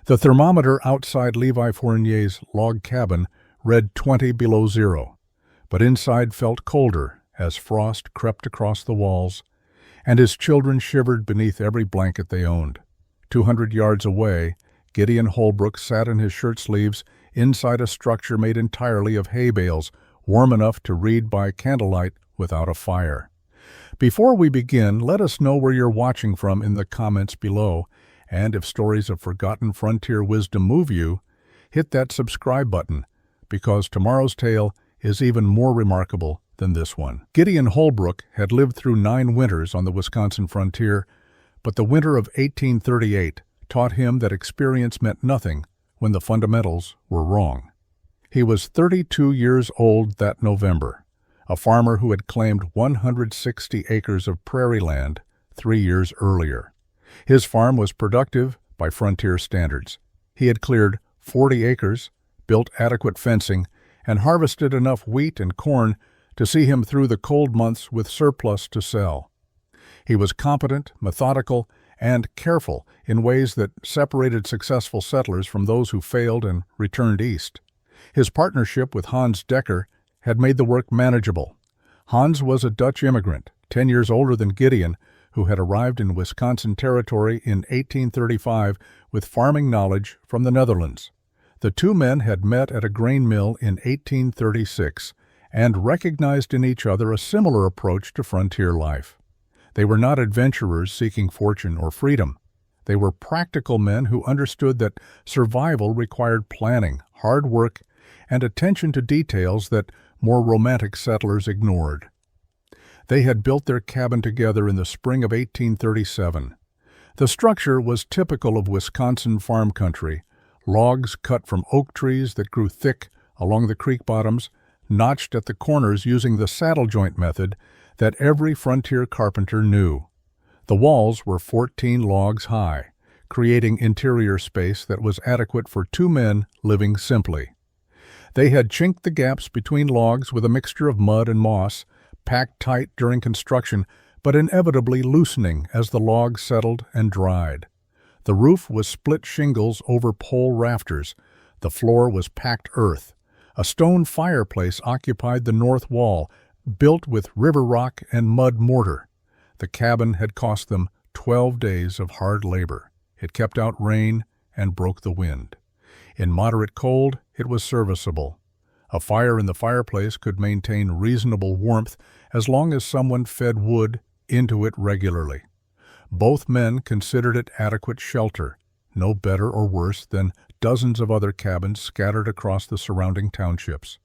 The thermometer outside Levi Fournier's log cabin read 20 below zero, but inside felt colder as frost crept across the walls, and his children shivered beneath every blanket they owned. 200 yards away, Gideon Holbrook sat in his shirt sleeves inside a structure made entirely of hay bales, warm enough to read by candlelight without a fire. Before we begin, let us know where you're watching from in the comments below, and if stories of forgotten frontier wisdom move you, hit that subscribe button, because tomorrow's tale is even more remarkable than this one. Gideon Holbrook had lived through 9 winters on the Wisconsin frontier, but the winter of 1838 taught him that experience meant nothing when the fundamentals were wrong. He was 32 years old that November, a farmer who had claimed 160 acres of prairie land 3 years earlier. His farm was productive by frontier standards. He had cleared 40 acres, built adequate fencing, and harvested enough wheat and corn to see him through the cold months with surplus to sell. He was competent, methodical, and careful in ways that separated successful settlers from those who failed and returned east. His partnership with Hans Decker had made the work manageable. Hans was a Dutch immigrant, 10 years older than Gideon, who had arrived in Wisconsin Territory in 1835 with farming knowledge from the Netherlands. The two men had met at a grain mill in 1836 and recognized in each other a similar approach to frontier life. They were not adventurers seeking fortune or freedom. They were practical men who understood that survival required planning, hard work, and attention to details that more romantic settlers ignored. They had built their cabin together in the spring of 1837. The structure was typical of Wisconsin farm country, logs cut from oak trees that grew thick along the creek bottoms, notched at the corners using the saddle joint method that every frontier carpenter knew. The walls were 14 logs high, creating interior space that was adequate for 2 men living simply. They had chinked the gaps between logs with a mixture of mud and moss, packed tight during construction, but inevitably loosening as the logs settled and dried. The roof was split shingles over pole rafters. The floor was packed earth. A stone fireplace occupied the north wall, built with river rock and mud mortar. The cabin had cost them 12 days of hard labor. It kept out rain and broke the wind. In moderate cold, it was serviceable. A fire in the fireplace could maintain reasonable warmth as long as someone fed wood into it regularly. Both men considered it adequate shelter, no better or worse than dozens of other cabins scattered across the surrounding townships.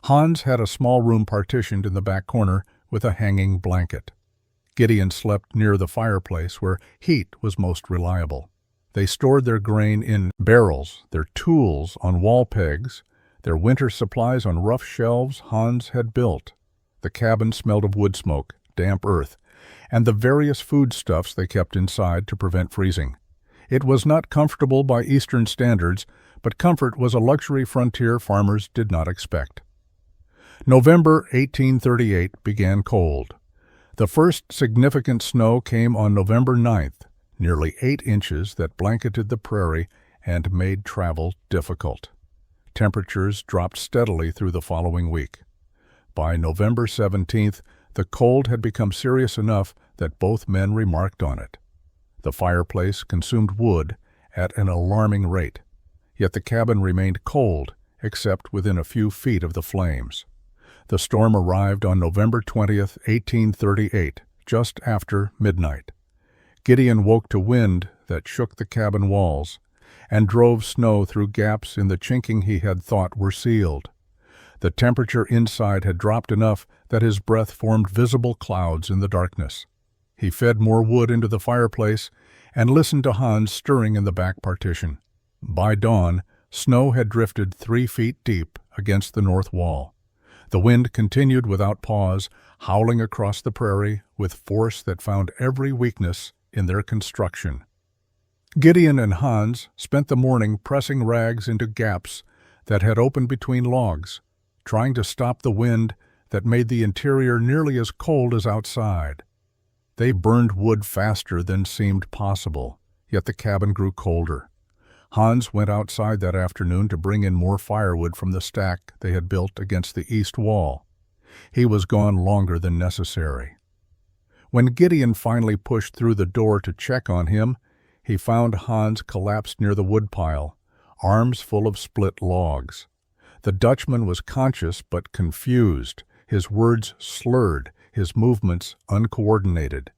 Hans had a small room partitioned in the back corner with a hanging blanket. Gideon slept near the fireplace where heat was most reliable. They stored their grain in barrels, their tools on wall pegs, their winter supplies on rough shelves Hans had built. The cabin smelled of wood smoke, damp earth, and the various foodstuffs they kept inside to prevent freezing. It was not comfortable by Eastern standards, but comfort was a luxury frontier farmers did not expect. November 1838 began cold. The first significant snow came on November 9th, nearly 8 inches that blanketed the prairie and made travel difficult. Temperatures dropped steadily through the following week. By November 17th, the cold had become serious enough that both men remarked on it. The fireplace consumed wood at an alarming rate, yet the cabin remained cold except within a few feet of the flames. The storm arrived on November 20th, 1838, just after midnight. Gideon woke to wind that shook the cabin walls and drove snow through gaps in the chinking he had thought were sealed. The temperature inside had dropped enough that his breath formed visible clouds in the darkness. He fed more wood into the fireplace and listened to Hans stirring in the back partition. By dawn, snow had drifted 3 feet deep against the north wall. The wind continued without pause, howling across the prairie with force that found every weakness in their construction. Gideon and Hans spent the morning pressing rags into gaps that had opened between logs, trying to stop the wind that made the interior nearly as cold as outside. They burned wood faster than seemed possible, yet the cabin grew colder. Hans went outside that afternoon to bring in more firewood from the stack they had built against the east wall. He was gone longer than necessary. When Gideon finally pushed through the door to check on him, he found Hans collapsed near the woodpile, arms full of split logs. The Dutchman was conscious but confused, his words slurred, his movements uncoordinated.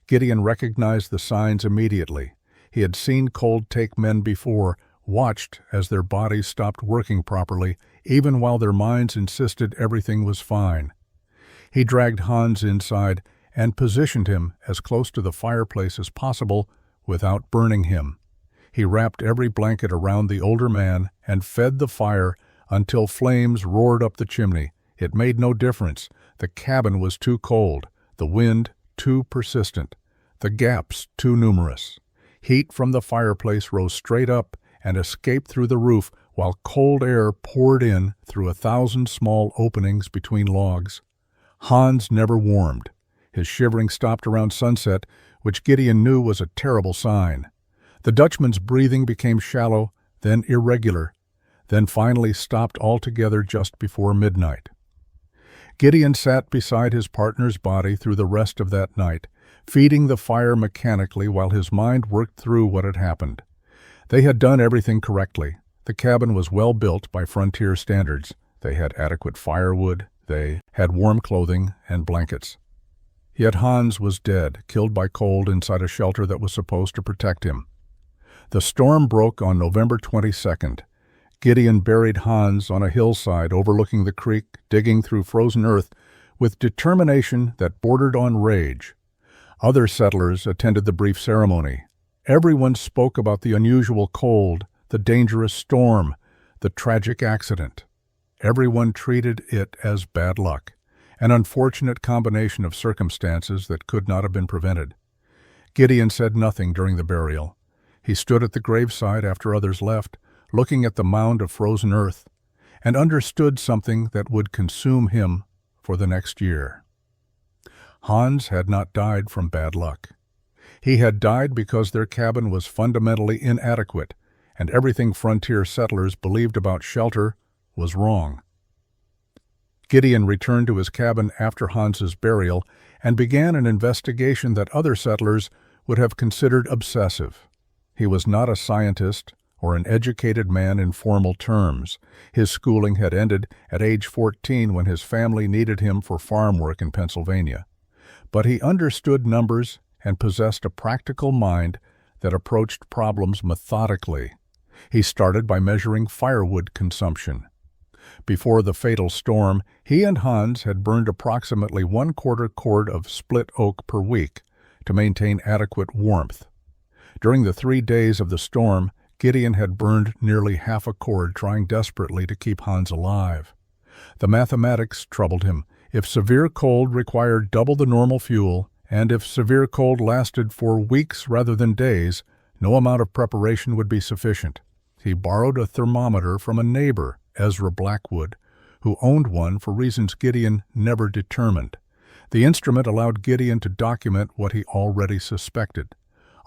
Gideon recognized the signs immediately. He had seen cold take men before, watched as their bodies stopped working properly, even while their minds insisted everything was fine. He dragged Hans inside and positioned him as close to the fireplace as possible without burning him. He wrapped every blanket around the older man and fed the fire until flames roared up the chimney. It made no difference. The cabin was too cold, the wind too persistent, the gaps too numerous. Heat from the fireplace rose straight up and escaped through the roof, while cold air poured in through 1,000 small openings between logs. Hans never warmed. His shivering stopped around sunset, which Gideon knew was a terrible sign. The Dutchman's breathing became shallow, then irregular, then finally stopped altogether just before midnight. Gideon sat beside his partner's body through the rest of that night, feeding the fire mechanically while his mind worked through what had happened. They had done everything correctly. The cabin was well built by frontier standards. They had adequate firewood. They had warm clothing and blankets. Yet Hans was dead, killed by cold inside a shelter that was supposed to protect him. The storm broke on November 22nd. Gideon buried Hans on a hillside overlooking the creek, digging through frozen earth with determination that bordered on rage. Other settlers attended the brief ceremony. Everyone spoke about the unusual cold, the dangerous storm, the tragic accident. Everyone treated it as bad luck, an unfortunate combination of circumstances that could not have been prevented. Gideon said nothing during the burial. He stood at the graveside after others left, looking at the mound of frozen earth, and understood something that would consume him for the next year. Hans had not died from bad luck. He had died because their cabin was fundamentally inadequate, and everything frontier settlers believed about shelter was wrong. Gideon returned to his cabin after Hans's burial and began an investigation that other settlers would have considered obsessive. He was not a scientist or an educated man in formal terms. His schooling had ended at age 14 when his family needed him for farm work in Pennsylvania. But he understood numbers and possessed a practical mind that approached problems methodically. He started by measuring firewood consumption. Before the fatal storm, he and Hans had burned approximately 1/4 cord of split oak per week to maintain adequate warmth. During the 3 days of the storm, Gideon had burned nearly half a cord, trying desperately to keep Hans alive. The mathematics troubled him. If severe cold required double the normal fuel, and if severe cold lasted for weeks rather than days, no amount of preparation would be sufficient. He borrowed a thermometer from a neighbor, Ezra Blackwood, who owned one for reasons Gideon never determined. The instrument allowed Gideon to document what he already suspected.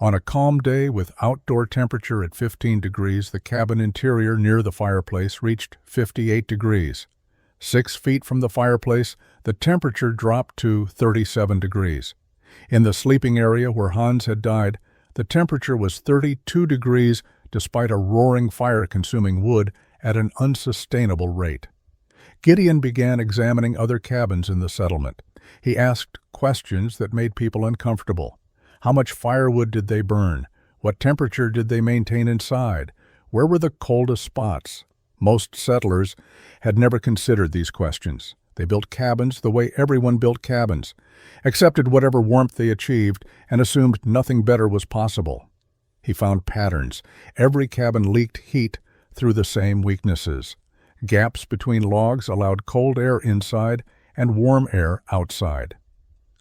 On a calm day with outdoor temperature at 15 degrees, the cabin interior near the fireplace reached 58 degrees. 6 feet from the fireplace, the temperature dropped to 37 degrees. In the sleeping area where Hans had died, the temperature was 32 degrees despite a roaring fire consuming wood at an unsustainable rate. Gideon began examining other cabins in the settlement. He asked questions that made people uncomfortable. How much firewood did they burn? What temperature did they maintain inside? Where were the coldest spots? Most settlers had never considered these questions. They built cabins the way everyone built cabins, accepted whatever warmth they achieved, and assumed nothing better was possible. He found patterns. Every cabin leaked heat through the same weaknesses. Gaps between logs allowed cold air inside and warm air outside.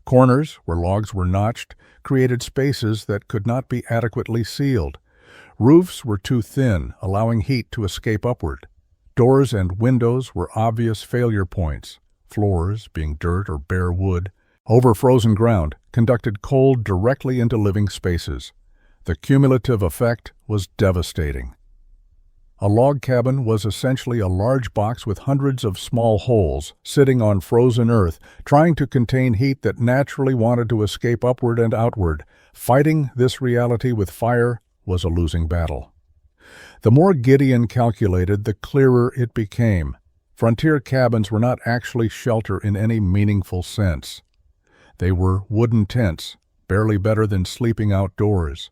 Corners, where logs were notched, created spaces that could not be adequately sealed. Roofs were too thin, allowing heat to escape upward. Doors and windows were obvious failure points. Floors, being dirt or bare wood, over frozen ground, conducted cold directly into living spaces. The cumulative effect was devastating. A log cabin was essentially a large box with hundreds of small holes, sitting on frozen earth, trying to contain heat that naturally wanted to escape upward and outward. Fighting this reality with fire was a losing battle. The more Gideon calculated, the clearer it became. Frontier cabins were not actually shelter in any meaningful sense. They were wooden tents, barely better than sleeping outdoors.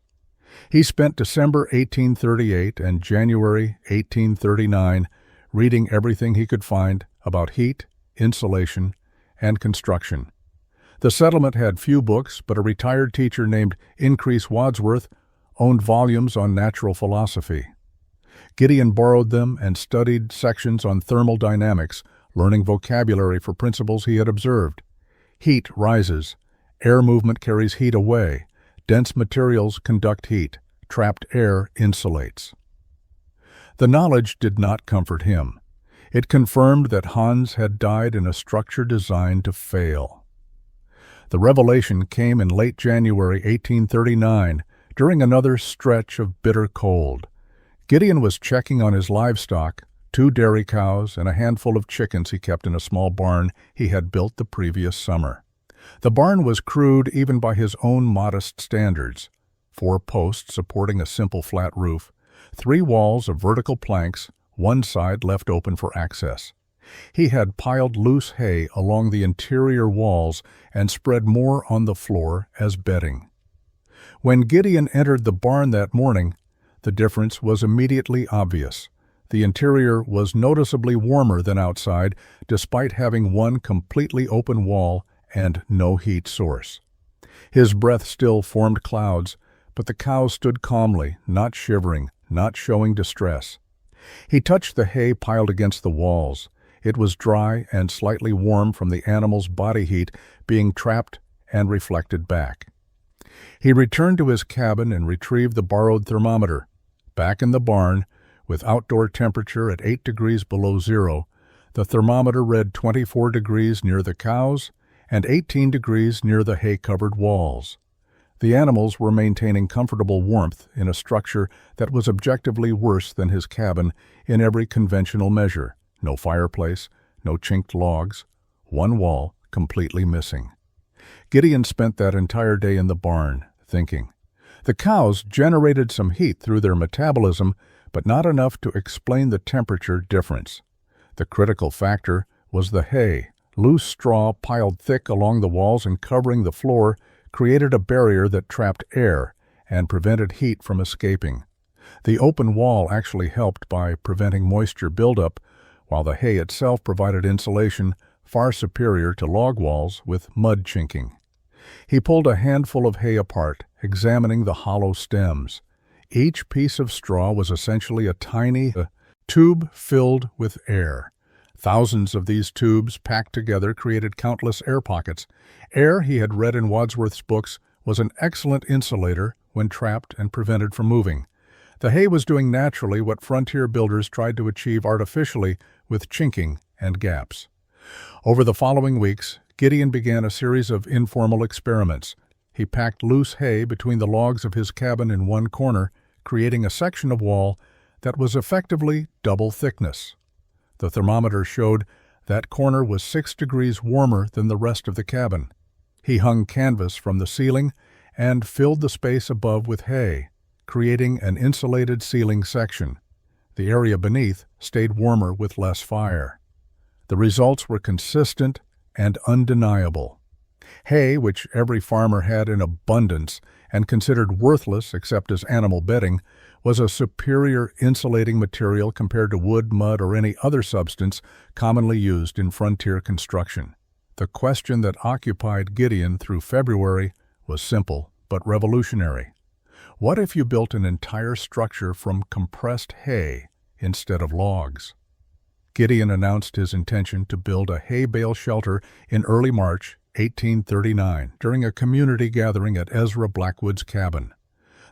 He spent December 1838 and January 1839 reading everything he could find about heat, insulation, and construction. The settlement had few books, but a retired teacher named Increase Wadsworth owned volumes on natural philosophy. Gideon borrowed them and studied sections on thermodynamics, learning vocabulary for principles he had observed. Heat rises. Air movement carries heat away. Dense materials conduct heat. Trapped air insulates. The knowledge did not comfort him. It confirmed that Hans had died in a structure designed to fail. The revelation came in late January 1839, during another stretch of bitter cold. Gideon was checking on his livestock, 2 dairy cows and a handful of chickens he kept in a small barn he had built the previous summer. The barn was crude even by his own modest standards. 4 posts supporting a simple flat roof, 3 walls of vertical planks, one side left open for access. He had piled loose hay along the interior walls and spread more on the floor as bedding. When Gideon entered the barn that morning, the difference was immediately obvious. The interior was noticeably warmer than outside, despite having one completely open wall and no heat source. His breath still formed clouds, but the cows stood calmly, not shivering, not showing distress. He touched the hay piled against the walls. It was dry and slightly warm from the animals' body heat being trapped and reflected back. He returned to his cabin and retrieved the borrowed thermometer. Back in the barn, with outdoor temperature at 8 degrees below zero, the thermometer read 24 degrees near the cows and 18 degrees near the hay-covered walls. The animals were maintaining comfortable warmth in a structure that was objectively worse than his cabin in every conventional measure. No fireplace, no chinked logs, one wall completely missing. Gideon spent that entire day in the barn, thinking. The cows generated some heat through their metabolism, but not enough to explain the temperature difference. The critical factor was the hay. Loose straw piled thick along the walls and covering the floor created a barrier that trapped air and prevented heat from escaping. The open wall actually helped by preventing moisture buildup, while the hay itself provided insulation far superior to log walls with mud chinking. He pulled a handful of hay apart, examining the hollow stems. Each piece of straw was essentially a tiny tube filled with air. Thousands of these tubes packed together created countless air pockets. Air, he had read in Wadsworth's books, was an excellent insulator when trapped and prevented from moving. The hay was doing naturally what frontier builders tried to achieve artificially with chinking and gaps. Over the following weeks, Gideon began a series of informal experiments. He packed loose hay between the logs of his cabin in one corner, creating a section of wall that was effectively double thickness. The thermometer showed that corner was 6 degrees warmer than the rest of the cabin. He hung canvas from the ceiling and filled the space above with hay, creating an insulated ceiling section. The area beneath stayed warmer with less fire. The results were consistent and undeniable. Hay, which every farmer had in abundance and considered worthless except as animal bedding, was a superior insulating material compared to wood, mud, or any other substance commonly used in frontier construction. The question that occupied Gideon through February was simple but revolutionary. What if you built an entire structure from compressed hay instead of logs? Gideon announced his intention to build a hay-bale shelter in early March 1839 during a community gathering at Ezra Blackwood's cabin.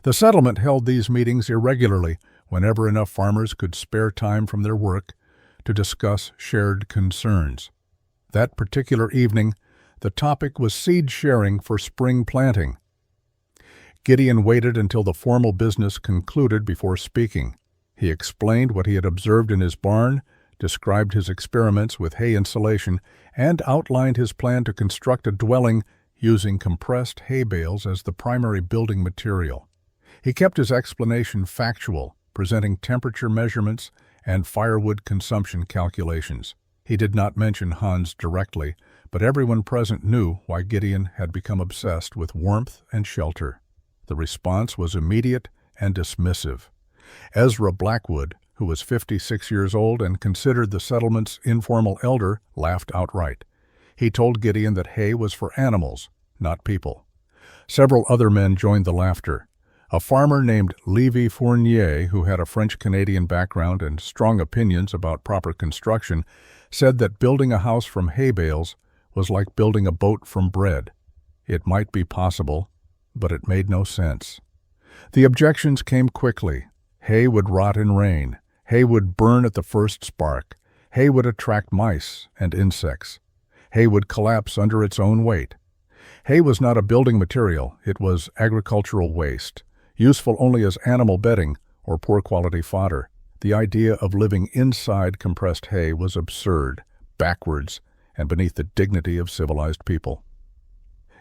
The settlement held these meetings irregularly whenever enough farmers could spare time from their work to discuss shared concerns. That particular evening, the topic was seed sharing for spring planting. Gideon waited until the formal business concluded before speaking. He explained what he had observed in his barn, described his experiments with hay insulation, and outlined his plan to construct a dwelling using compressed hay bales as the primary building material. He kept his explanation factual, presenting temperature measurements and firewood consumption calculations. He did not mention Hans directly, but everyone present knew why Gideon had become obsessed with warmth and shelter. The response was immediate and dismissive. Ezra Blackwood, who was 56 years old and considered the settlement's informal elder, laughed outright. He told Gideon that hay was for animals, not people. Several other men joined the laughter. A farmer named Lévi Fournier, who had a French-Canadian background and strong opinions about proper construction, said that building a house from hay bales was like building a boat from bread. It might be possible, but it made no sense. The objections came quickly. Hay would rot in rain. Hay would burn at the first spark. Hay would attract mice and insects. Hay would collapse under its own weight. Hay was not a building material, it was agricultural waste, useful only as animal bedding or poor-quality fodder. The idea of living inside compressed hay was absurd, backwards, and beneath the dignity of civilized people.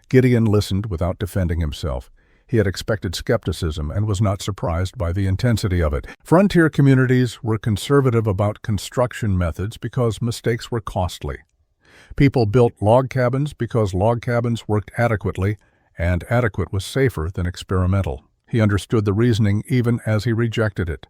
Gideon listened without defending himself. He had expected skepticism and was not surprised by the intensity of it. Frontier communities were conservative about construction methods because mistakes were costly. People built log cabins because log cabins worked adequately, and adequate was safer than experimental. He understood the reasoning even as he rejected it.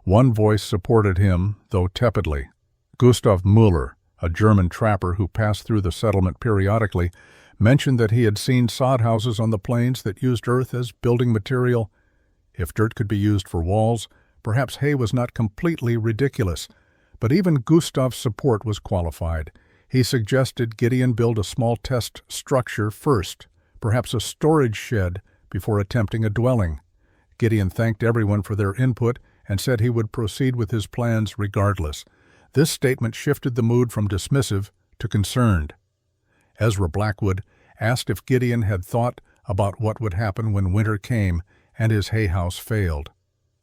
One voice supported him, though tepidly. Gustav Müller, a German trapper who passed through the settlement periodically, mentioned that he had seen sod houses on the plains that used earth as building material. If dirt could be used for walls, perhaps hay was not completely ridiculous, but even Gustav's support was qualified. He suggested Gideon build a small test structure first, perhaps a storage shed, before attempting a dwelling. Gideon thanked everyone for their input and said he would proceed with his plans regardless. This statement shifted the mood from dismissive to concerned. Ezra Blackwood asked if Gideon had thought about what would happen when winter came and his hay house failed.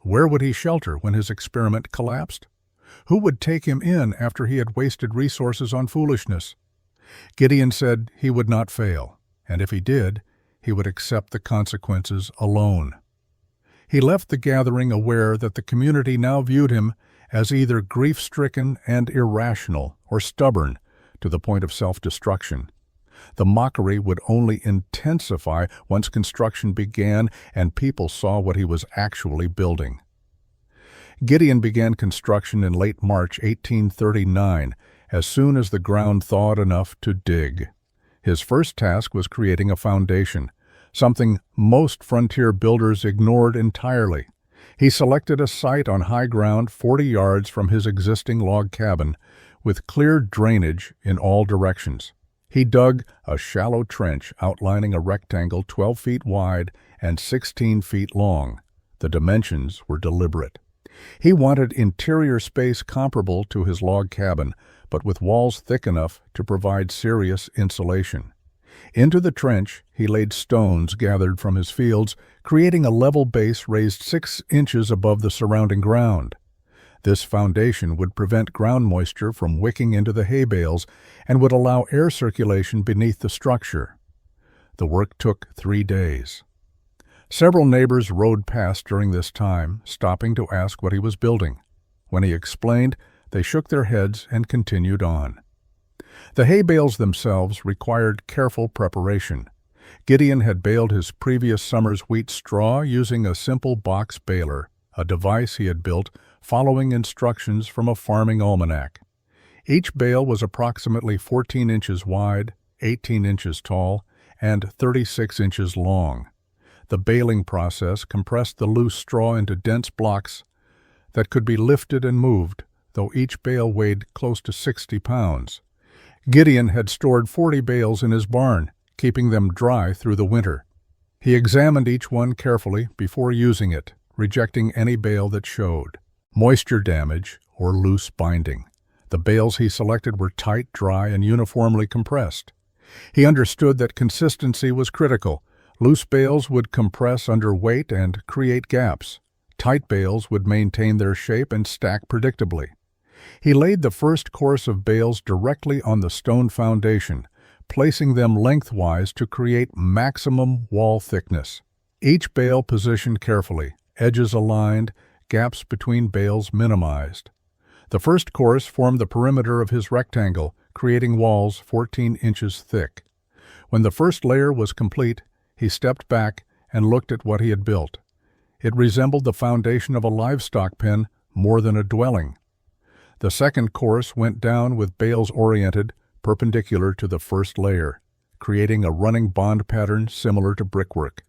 Where would he shelter when his experiment collapsed? Who would take him in after he had wasted resources on foolishness? Gideon said he would not fail, and if he did, he would accept the consequences alone. He left the gathering aware that the community now viewed him as either grief-stricken and irrational or stubborn to the point of self-destruction. The mockery would only intensify once construction began and people saw what he was actually building. Gideon began construction in late March 1839, as soon as the ground thawed enough to dig. His first task was creating a foundation, something most frontier builders ignored entirely. He selected a site on high ground 40 yards from his existing log cabin, with clear drainage in all directions. He dug a shallow trench outlining a rectangle 12 feet wide and 16 feet long. The dimensions were deliberate. He wanted interior space comparable to his log cabin, but with walls thick enough to provide serious insulation. Into the trench, he laid stones gathered from his fields, creating a level base raised 6 inches above the surrounding ground. This foundation would prevent ground moisture from wicking into the hay bales and would allow air circulation beneath the structure. The work took 3 days. Several neighbors rode past during this time, stopping to ask what he was building. When he explained, they shook their heads and continued on. The hay bales themselves required careful preparation. Gideon had baled his previous summer's wheat straw using a simple box baler, a device he had built following instructions from a farming almanac. Each bale was approximately 14 inches wide, 18 inches tall, and 36 inches long. The baling process compressed the loose straw into dense blocks that could be lifted and moved, though each bale weighed close to 60 pounds. Gideon had stored 40 bales in his barn, keeping them dry through the winter. He examined each one carefully before using it, rejecting any bale that showed moisture damage or loose binding. The bales he selected were tight, dry, and uniformly compressed. He understood that consistency was critical. Loose bales would compress under weight and create gaps. Tight bales would maintain their shape and stack predictably. He laid the first course of bales directly on the stone foundation, placing them lengthwise to create maximum wall thickness. Each bale positioned carefully, edges aligned, gaps between bales minimized. The first course formed the perimeter of his rectangle, creating walls 14 inches thick. When the first layer was complete, he stepped back and looked at what he had built. It resembled the foundation of a livestock pen more than a dwelling. The second course went down with bales oriented perpendicular to the first layer, creating a running bond pattern similar to brickwork.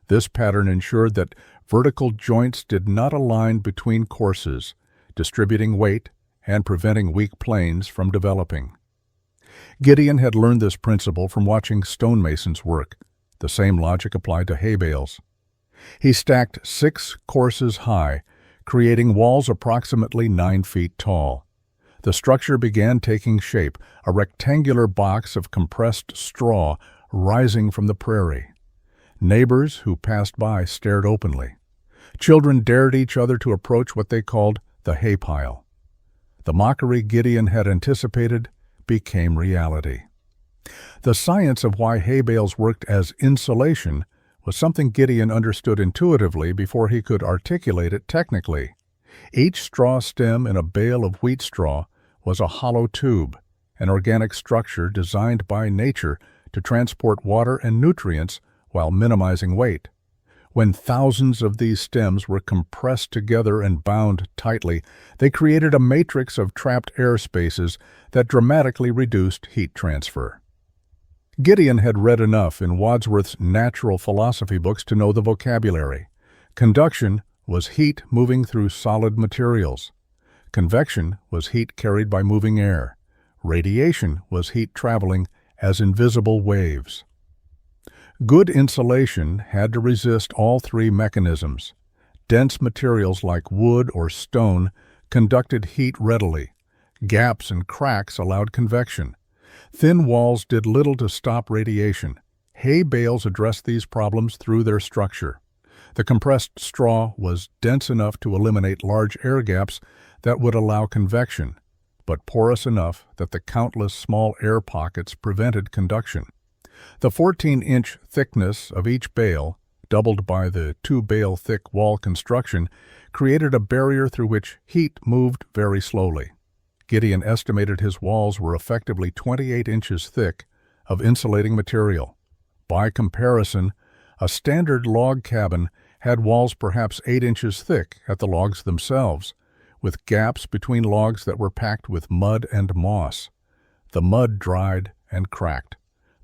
This pattern ensured that vertical joints did not align between courses, distributing weight and preventing weak planes from developing. Gideon had learned this principle from watching stonemasons work. The same logic applied to hay bales. He stacked 6 courses high, creating walls approximately 9 feet tall. The structure began taking shape, a rectangular box of compressed straw rising from the prairie. Neighbors who passed by stared openly. Children dared each other to approach what they called the hay pile. The mockery Gideon had anticipated became reality. The science of why hay bales worked as insulation was something Gideon understood intuitively before he could articulate it technically. Each straw stem in a bale of wheat straw was a hollow tube, an organic structure designed by nature to transport water and nutrients while minimizing weight. When thousands of these stems were compressed together and bound tightly, they created a matrix of trapped air spaces that dramatically reduced heat transfer. Gideon had read enough in Wadsworth's natural philosophy books to know the vocabulary. Conduction was heat moving through solid materials. Convection was heat carried by moving air. Radiation was heat traveling as invisible waves. Good insulation had to resist all 3 mechanisms. Dense materials like wood or stone conducted heat readily. Gaps and cracks allowed convection. Thin walls did little to stop radiation. Hay bales addressed these problems through their structure. The compressed straw was dense enough to eliminate large air gaps that would allow convection, but porous enough that the countless small air pockets prevented conduction. The 14-inch thickness of each bale, doubled by the 2-bale thick wall construction, created a barrier through which heat moved very slowly. Gideon estimated his walls were effectively 28 inches thick of insulating material. By comparison, a standard log cabin had walls perhaps 8 inches thick at the logs themselves, with gaps between logs that were packed with mud and moss. The mud dried and cracked.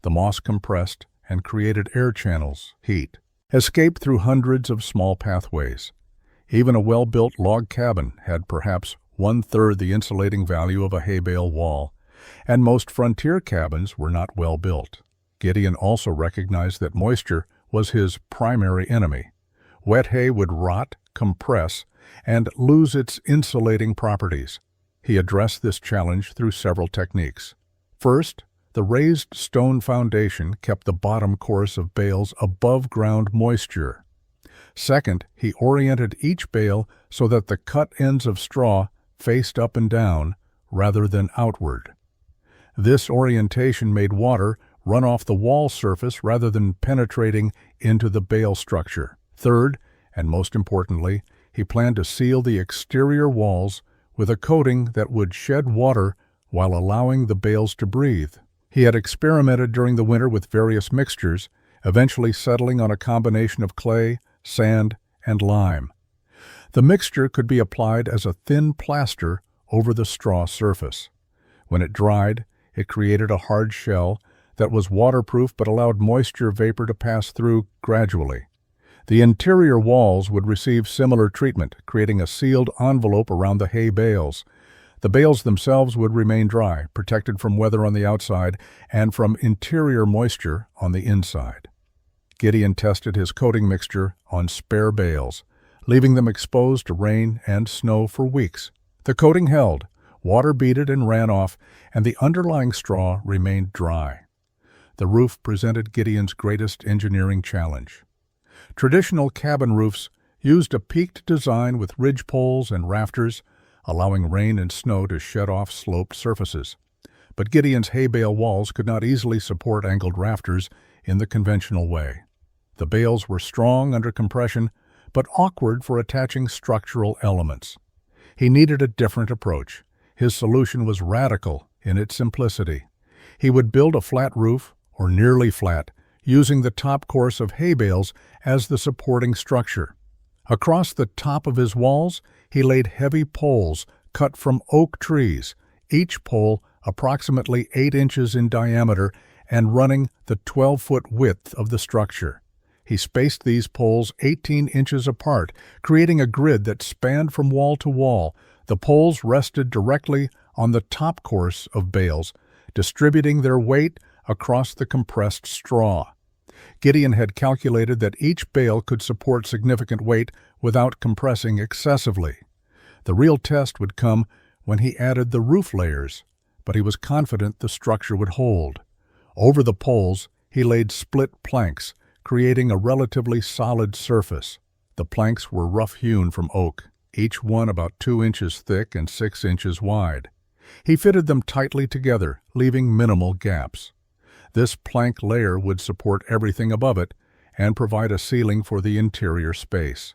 The moss compressed and created air channels, heat, escaped through hundreds of small pathways. Even a well-built log cabin had perhaps 1/3 the insulating value of a hay bale wall, and most frontier cabins were not well built. Gideon also recognized that moisture was his primary enemy. Wet hay would rot, compress, and lose its insulating properties. He addressed this challenge through several techniques. First, the raised stone foundation kept the bottom course of bales above ground moisture. Second, he oriented each bale so that the cut ends of straw faced up and down rather than outward. This orientation made water run off the wall surface rather than penetrating into the bale structure. Third, and most importantly, he planned to seal the exterior walls with a coating that would shed water while allowing the bales to breathe. He had experimented during the winter with various mixtures, eventually settling on a combination of clay, sand, and lime. The mixture could be applied as a thin plaster over the straw surface. When it dried, it created a hard shell that was waterproof but allowed moisture vapor to pass through gradually. The interior walls would receive similar treatment, creating a sealed envelope around the hay bales. The bales themselves would remain dry, protected from weather on the outside and from interior moisture on the inside. Gideon tested his coating mixture on spare bales, leaving them exposed to rain and snow for weeks. The coating held, water beaded and ran off, and the underlying straw remained dry. The roof presented Gideon's greatest engineering challenge. Traditional cabin roofs used a peaked design with ridge poles and rafters, allowing rain and snow to shed off sloped surfaces. But Gideon's hay-bale walls could not easily support angled rafters in the conventional way. The bales were strong under compression, but awkward for attaching structural elements. He needed a different approach. His solution was radical in its simplicity. He would build a flat roof, or nearly flat, using the top course of hay bales as the supporting structure. Across the top of his walls, he laid heavy poles cut from oak trees, each pole approximately 8 inches in diameter and running the 12-foot width of the structure. He spaced these poles 18 inches apart, creating a grid that spanned from wall to wall. The poles rested directly on the top course of bales, distributing their weight across the compressed straw. Gideon had calculated that each bale could support significant weight without compressing excessively. The real test would come when he added the roof layers, but he was confident the structure would hold. Over the poles, he laid split planks, creating a relatively solid surface. The planks were rough-hewn from oak, each one about 2 inches thick and 6 inches wide. He fitted them tightly together, leaving minimal gaps. This plank layer would support everything above it and provide a ceiling for the interior space.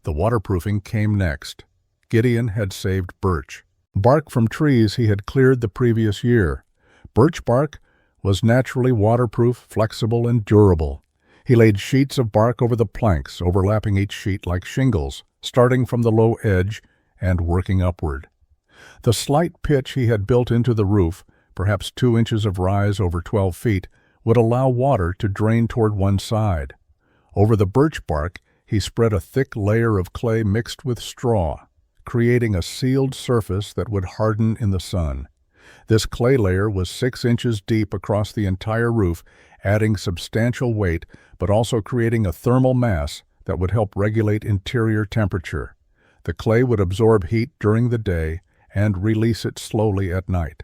The waterproofing came next. Gideon had saved birch, bark from trees he had cleared the previous year. Birch bark was naturally waterproof, flexible, and durable. He laid sheets of bark over the planks, overlapping each sheet like shingles, starting from the low edge and working upward. The slight pitch he had built into the roof, perhaps 2 inches of rise over 12 feet, would allow water to drain toward one side. Over the birch bark, he spread a thick layer of clay mixed with straw, creating a sealed surface that would harden in the sun. This clay layer was 6 inches deep across the entire roof, adding substantial weight, but also creating a thermal mass that would help regulate interior temperature. The clay would absorb heat during the day and release it slowly at night.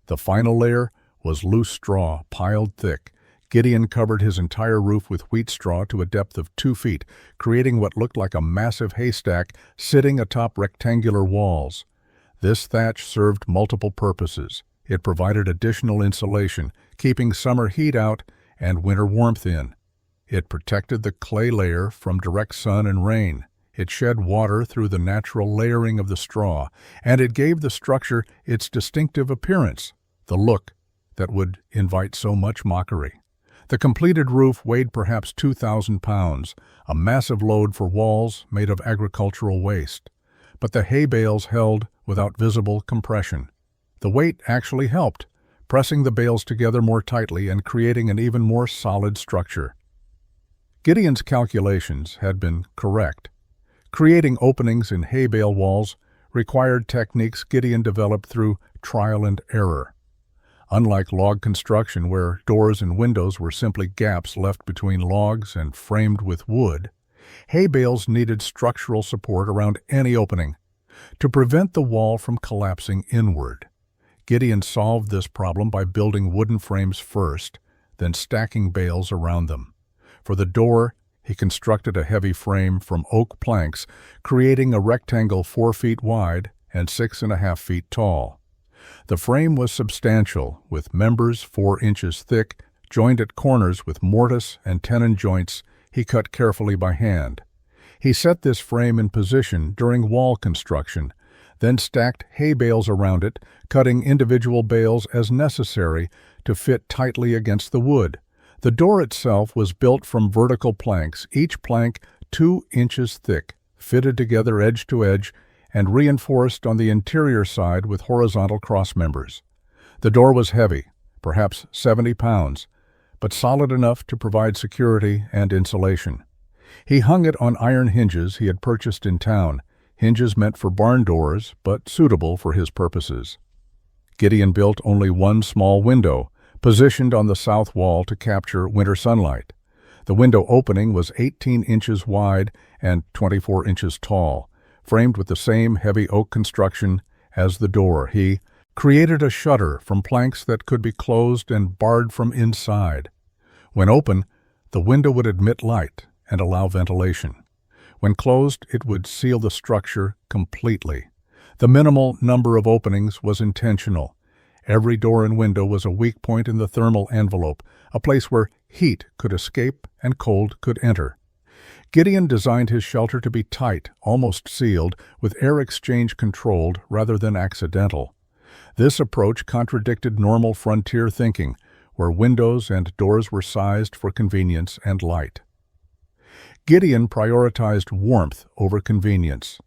The final layer was loose straw, piled thick. Gideon covered his entire roof with wheat straw to a depth of 2 feet, creating what looked like a massive haystack sitting atop rectangular walls. This thatch served multiple purposes. It provided additional insulation, keeping summer heat out and winter warmth in. It protected the clay layer from direct sun and rain. It shed water through the natural layering of the straw, and it gave the structure its distinctive appearance, the look that would invite so much mockery. The completed roof weighed perhaps 2,000 pounds, a massive load for walls made of agricultural waste. But the hay bales held without visible compression. The weight actually helped, pressing the bales together more tightly and creating an even more solid structure. Gideon's calculations had been correct. Creating openings in hay bale walls required techniques Gideon developed through trial and error. Unlike log construction, where doors and windows were simply gaps left between logs and framed with wood, hay bales needed structural support around any opening to prevent the wall from collapsing inward. Gideon solved this problem by building wooden frames first, then stacking bales around them. For the door, he constructed a heavy frame from oak planks, creating a rectangle 4 feet wide and 6.5 feet tall. The frame was substantial, with members 4 inches thick, joined at corners with mortise and tenon joints he cut carefully by hand. He set this frame in position during wall construction, then stacked hay bales around it, cutting individual bales as necessary to fit tightly against the wood. The door itself was built from vertical planks, each plank 2 inches thick, fitted together edge to edge, and reinforced on the interior side with horizontal crossmembers. The door was heavy, perhaps 70 pounds, but solid enough to provide security and insulation. He hung it on iron hinges he had purchased in town, hinges meant for barn doors, but suitable for his purposes. Gideon built only one small window, positioned on the south wall to capture winter sunlight. The window opening was 18 inches wide and 24 inches tall, framed with the same heavy oak construction as the door. He created a shutter from planks that could be closed and barred from inside. When open, the window would admit light and allow ventilation. When closed, it would seal the structure completely. The minimal number of openings was intentional. Every door and window was a weak point in the thermal envelope, a place where heat could escape and cold could enter. Gideon designed his shelter to be tight, almost sealed, with air exchange controlled rather than accidental. This approach contradicted normal frontier thinking, where windows and doors were sized for convenience and light. Gideon prioritized warmth over convenience.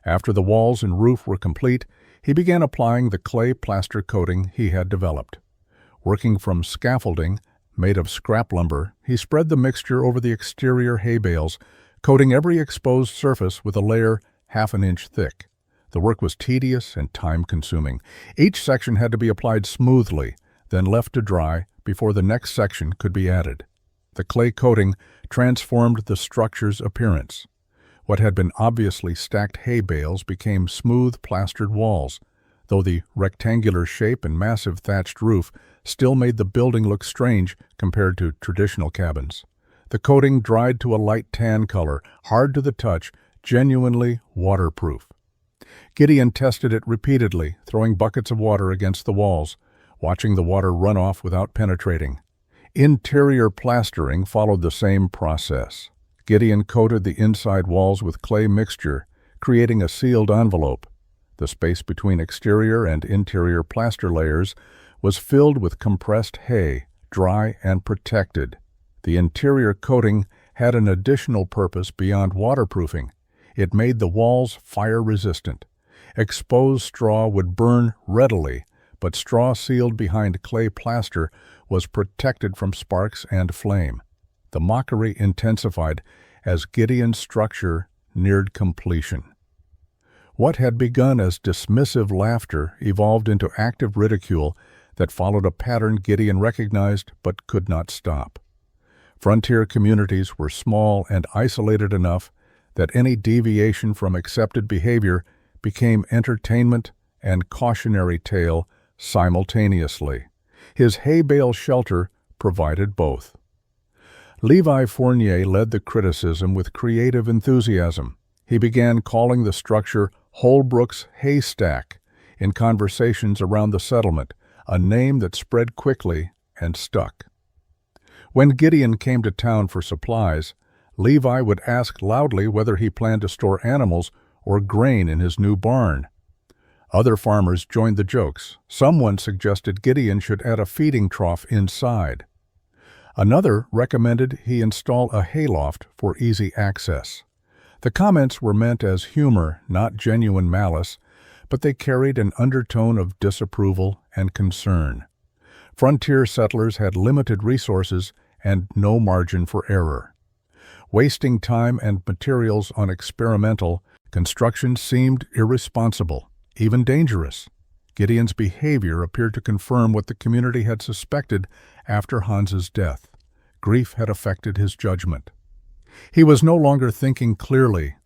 After the walls and roof were complete, he began applying the clay plaster coating he had developed. Working from scaffolding, made of scrap lumber, he spread the mixture over the exterior hay bales, coating every exposed surface with a layer half an inch thick. The work was tedious and time-consuming. Each section had to be applied smoothly, then left to dry before the next section could be added. The clay coating transformed the structure's appearance. What had been obviously stacked hay bales became smooth plastered walls, though the rectangular shape and massive thatched roof still made the building look strange compared to traditional cabins. The coating dried to a light tan color, hard to the touch, genuinely waterproof. Gideon tested it repeatedly, throwing buckets of water against the walls, watching the water run off without penetrating. Interior plastering followed the same process. Gideon coated the inside walls with clay mixture, creating a sealed envelope. The space between exterior and interior plaster layers was filled with compressed hay, dry and protected. The interior coating had an additional purpose beyond waterproofing. It made the walls fire-resistant. Exposed straw would burn readily, but straw sealed behind clay plaster was protected from sparks and flame. The mockery intensified as Gideon's structure neared completion. What had begun as dismissive laughter evolved into active ridicule that followed a pattern Gideon recognized but could not stop. Frontier communities were small and isolated enough that any deviation from accepted behavior became entertainment and cautionary tale simultaneously. His hay-bale shelter provided both. Levi Fournier led the criticism with creative enthusiasm. He began calling the structure Holbrook's Haystack in conversations around the settlement, a name that spread quickly and stuck. When Gideon came to town for supplies, Levi would ask loudly whether he planned to store animals or grain in his new barn. Other farmers joined the jokes. Someone suggested Gideon should add a feeding trough inside. Another recommended he install a hayloft for easy access. The comments were meant as humor, not genuine malice, but they carried an undertone of disapproval and concern. Frontier settlers had limited resources and no margin for error. Wasting time and materials on experimental construction seemed irresponsible, even dangerous. Gideon's behavior appeared to confirm what the community had suspected after Hans's death. Grief had affected his judgment. He was no longer thinking clearly.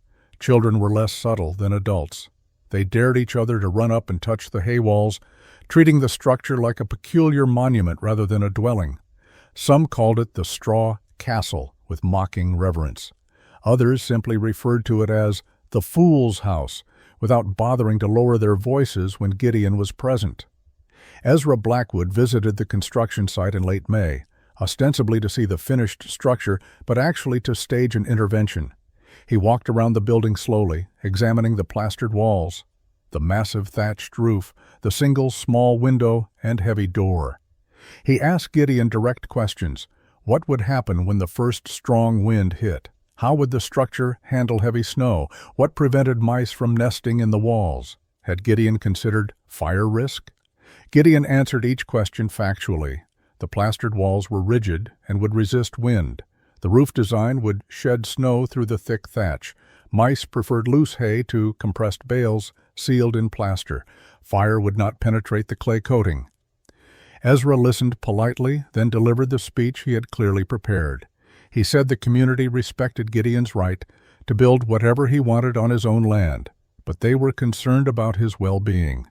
Children were less subtle than adults. They dared each other to run up and touch the hay walls, treating the structure like a peculiar monument rather than a dwelling. Some called it the straw castle with mocking reverence. Others simply referred to it as the fool's house, without bothering to lower their voices when Gideon was present. Ezra Blackwood visited the construction site in late May, ostensibly to see the finished structure, but actually to stage an intervention. He walked around the building slowly, examining the plastered walls, the massive thatched roof, the single small window and heavy door. He asked Gideon direct questions. What would happen when the first strong wind hit? How would the structure handle heavy snow? What prevented mice from nesting in the walls? Had Gideon considered fire risk? Gideon answered each question factually. The plastered walls were rigid and would resist wind. The roof design would shed snow through the thick thatch. Mice preferred loose hay to compressed bales sealed in plaster. Fire would not penetrate the clay coating. Ezra listened politely, then delivered the speech he had clearly prepared. He said the community respected Gideon's right to build whatever he wanted on his own land, but they were concerned about his well-being.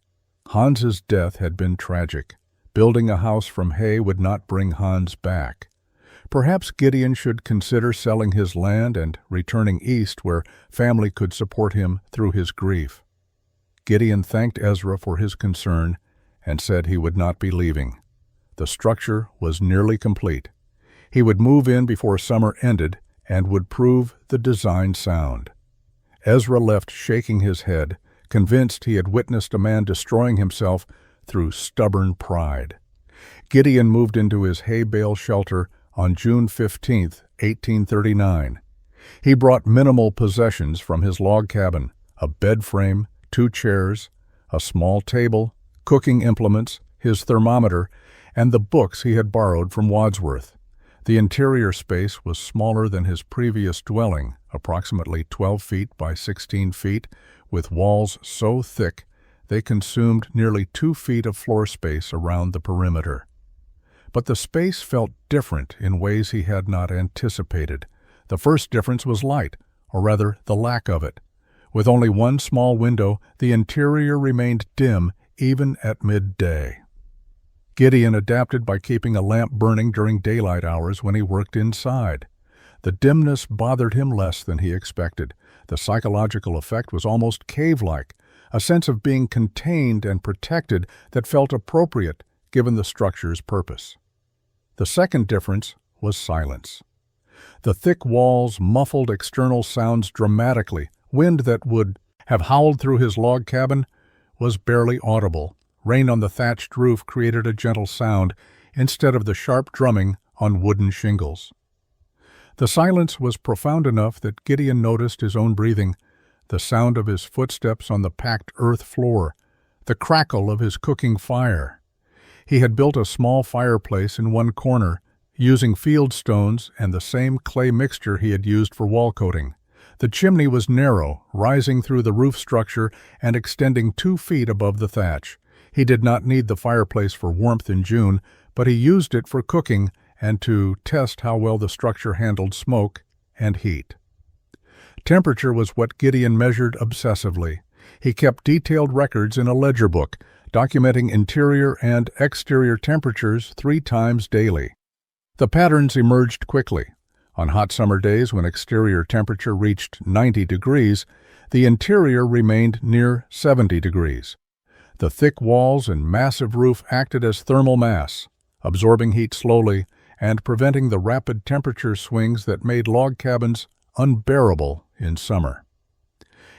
Hans's death had been tragic. Building a house from hay would not bring Hans back. Perhaps Gideon should consider selling his land and returning east where family could support him through his grief. Gideon thanked Ezra for his concern and said he would not be leaving. The structure was nearly complete. He would move in before summer ended and would prove the design sound. Ezra left shaking his head, convinced he had witnessed a man destroying himself through stubborn pride. Gideon moved into his Hay-Bale shelter on June 15, 1839. He brought minimal possessions from his log cabin: a bed frame, 2 chairs, a small table, cooking implements, his thermometer, and the books he had borrowed from Wadsworth. The interior space was smaller than his previous dwelling, approximately 12 feet by 16 feet, with walls so thick they consumed nearly 2 feet of floor space around the perimeter. But the space felt different in ways he had not anticipated. The first difference was light, or rather the lack of it. With only one small window, the interior remained dim even at midday. Gideon adapted by keeping a lamp burning during daylight hours when he worked inside. The dimness bothered him less than he expected. The psychological effect was almost cave-like, a sense of being contained and protected that felt appropriate given the structure's purpose. The second difference was silence. The thick walls muffled external sounds dramatically. Wind that would have howled through his log cabin was barely audible. Rain on the thatched roof created a gentle sound instead of the sharp drumming on wooden shingles. The silence was profound enough that Gideon noticed his own breathing, the sound of his footsteps on the packed earth floor, the crackle of his cooking fire. He had built a small fireplace in one corner, using field stones and the same clay mixture he had used for wall coating. The chimney was narrow, rising through the roof structure and extending 2 feet above the thatch. He did not need the fireplace for warmth in June, but he used it for cooking and to test how well the structure handled smoke and heat. Temperature was what Gideon measured obsessively. He kept detailed records in a ledger book, documenting interior and exterior temperatures 3 times daily. The patterns emerged quickly. On hot summer days when exterior temperature reached 90 degrees, the interior remained near 70 degrees. The thick walls and massive roof acted as thermal mass, absorbing heat slowly and preventing the rapid temperature swings that made log cabins unbearable in summer.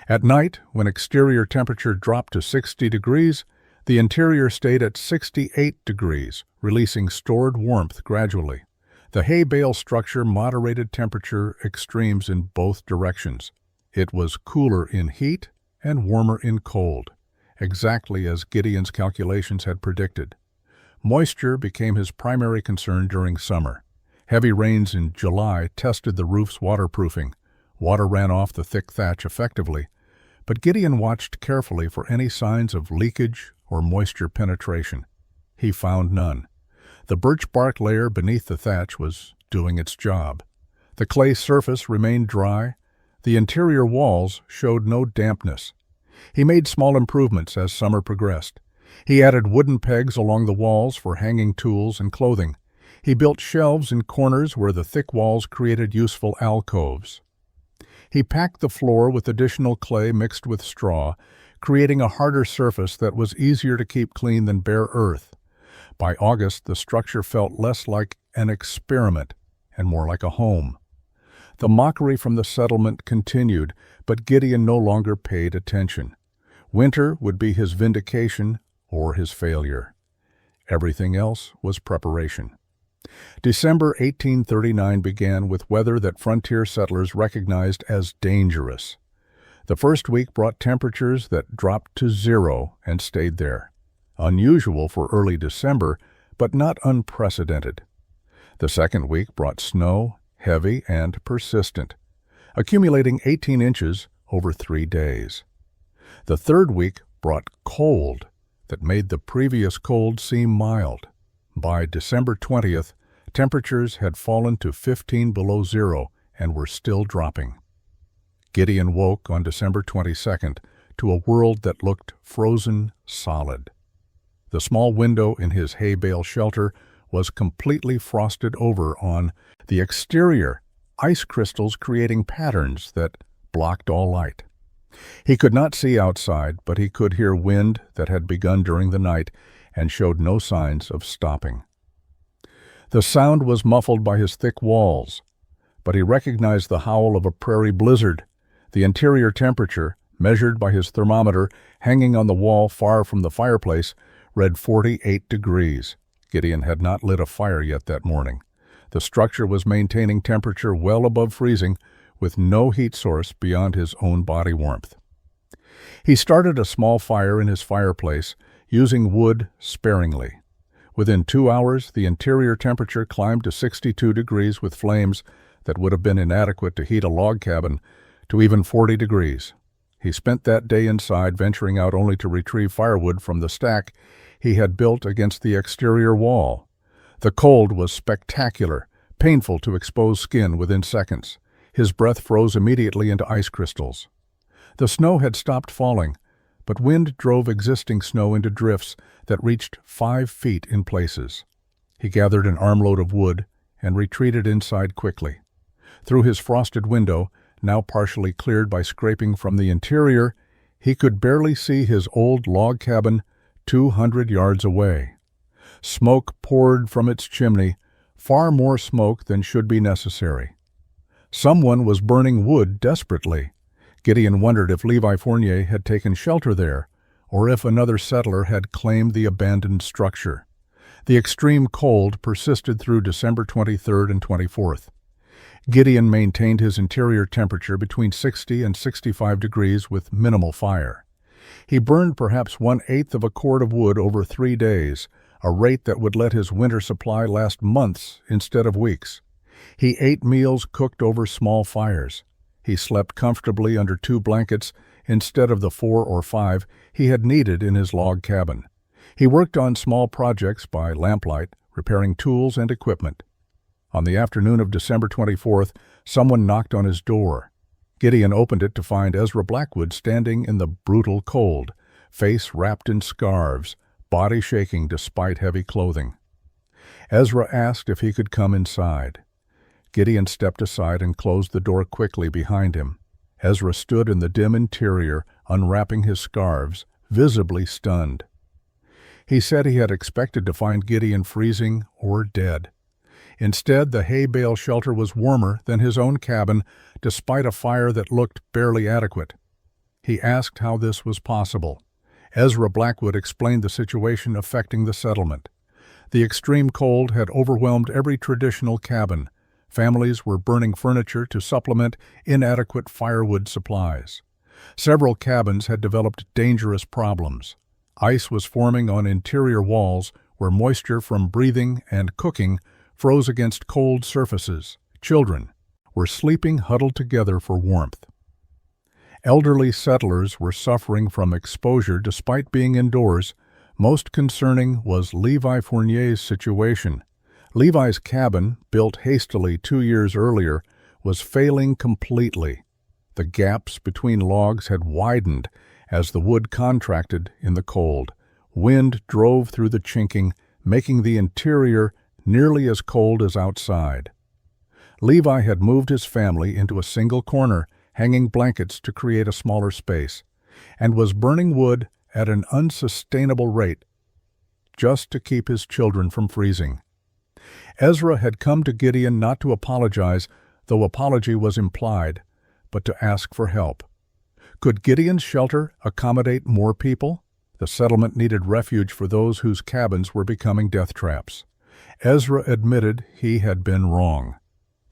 At night, when exterior temperature dropped to 60 degrees, the interior stayed at 68 degrees, releasing stored warmth gradually. The Hay-Bale structure moderated temperature extremes in both directions. It was cooler in heat and warmer in cold, exactly as Gideon's calculations had predicted. Moisture became his primary concern during summer. Heavy rains in July tested the roof's waterproofing. Water ran off the thick thatch effectively, but Gideon watched carefully for any signs of leakage or moisture penetration. He found none. The birch bark layer beneath the thatch was doing its job. The clay surface remained dry. The interior walls showed no dampness. He made small improvements as summer progressed. He added wooden pegs along the walls for hanging tools and clothing. He built shelves in corners where the thick walls created useful alcoves. He packed the floor with additional clay mixed with straw, creating a harder surface that was easier to keep clean than bare earth. By August, the structure felt less like an experiment and more like a home. The mockery from the settlement continued, but Gideon no longer paid attention. Winter would be his vindication or his failure. Everything else was preparation. December 1839 began with weather that frontier settlers recognized as dangerous. The first week brought temperatures that dropped to 0 and stayed there. Unusual for early December, but not unprecedented. The second week brought snow, heavy and persistent, accumulating 18 inches over 3 days. The third week brought cold that made the previous cold seem mild. By December 20th, temperatures had fallen to 15 below 0 and were still dropping. Gideon woke on December 22nd to a world that looked frozen solid. The small window in his Hay-Bale shelter was completely frosted over on the exterior, ice crystals creating patterns that blocked all light. He could not see outside, but he could hear wind that had begun during the night and showed no signs of stopping. The sound was muffled by his thick walls, but he recognized the howl of a prairie blizzard. The interior temperature, measured by his thermometer hanging on the wall far from the fireplace, read 48 degrees. Gideon had not lit a fire yet that morning. The structure was maintaining temperature well above freezing, with no heat source beyond his own body warmth. He started a small fire in his fireplace, using wood sparingly. Within 2 hours, the interior temperature climbed to 62 degrees with flames that would have been inadequate to heat a log cabin to even 40 degrees. He spent that day inside, venturing out only to retrieve firewood from the stack he had built against the exterior wall. The cold was spectacular, painful to exposed skin within seconds. His breath froze immediately into ice crystals. The snow had stopped falling, but wind drove existing snow into drifts that reached 5 feet in places. He gathered an armload of wood and retreated inside quickly. Through his frosted window, now partially cleared by scraping from the interior, he could barely see his old log cabin 200 yards away. Smoke poured from its chimney, far more smoke than should be necessary. Someone was burning wood desperately. Gideon wondered if Levi Fournier had taken shelter there, or if another settler had claimed the abandoned structure. The extreme cold persisted through December 23rd and 24th. Gideon maintained his interior temperature between 60 and 65 degrees with minimal fire. He burned perhaps 1/8 of a cord of wood over 3 days, a rate that would let his winter supply last months instead of weeks. He ate meals cooked over small fires. He slept comfortably under 2 blankets instead of the 4 or 5 he had needed in his log cabin. He worked on small projects by lamplight, repairing tools and equipment. On the afternoon of December 24th, someone knocked on his door. Gideon opened it to find Ezra Blackwood standing in the brutal cold, face wrapped in scarves, body shaking despite heavy clothing. Ezra asked if he could come inside. Gideon stepped aside and closed the door quickly behind him. Ezra stood in the dim interior, unwrapping his scarves, visibly stunned. He said he had expected to find Gideon freezing or dead. Instead, the Hay-Bale shelter was warmer than his own cabin, despite a fire that looked barely adequate. He asked how this was possible. Ezra Blackwood explained the situation affecting the settlement. The extreme cold had overwhelmed every traditional cabin. Families were burning furniture to supplement inadequate firewood supplies. Several cabins had developed dangerous problems. Ice was forming on interior walls where moisture from breathing and cooking froze against cold surfaces. Children were sleeping huddled together for warmth. Elderly settlers were suffering from exposure despite being indoors. Most concerning was Levi Fournier's situation. Levi's cabin, built hastily 2 years earlier, was failing completely. The gaps between logs had widened as the wood contracted in the cold. Wind drove through the chinking, making the interior nearly as cold as outside. Levi had moved his family into a single corner, hanging blankets to create a smaller space, and was burning wood at an unsustainable rate just to keep his children from freezing. Ezra had come to Gideon not to apologize, though apology was implied, but to ask for help. Could Gideon's shelter accommodate more people? The settlement needed refuge for those whose cabins were becoming death traps. Ezra admitted he had been wrong.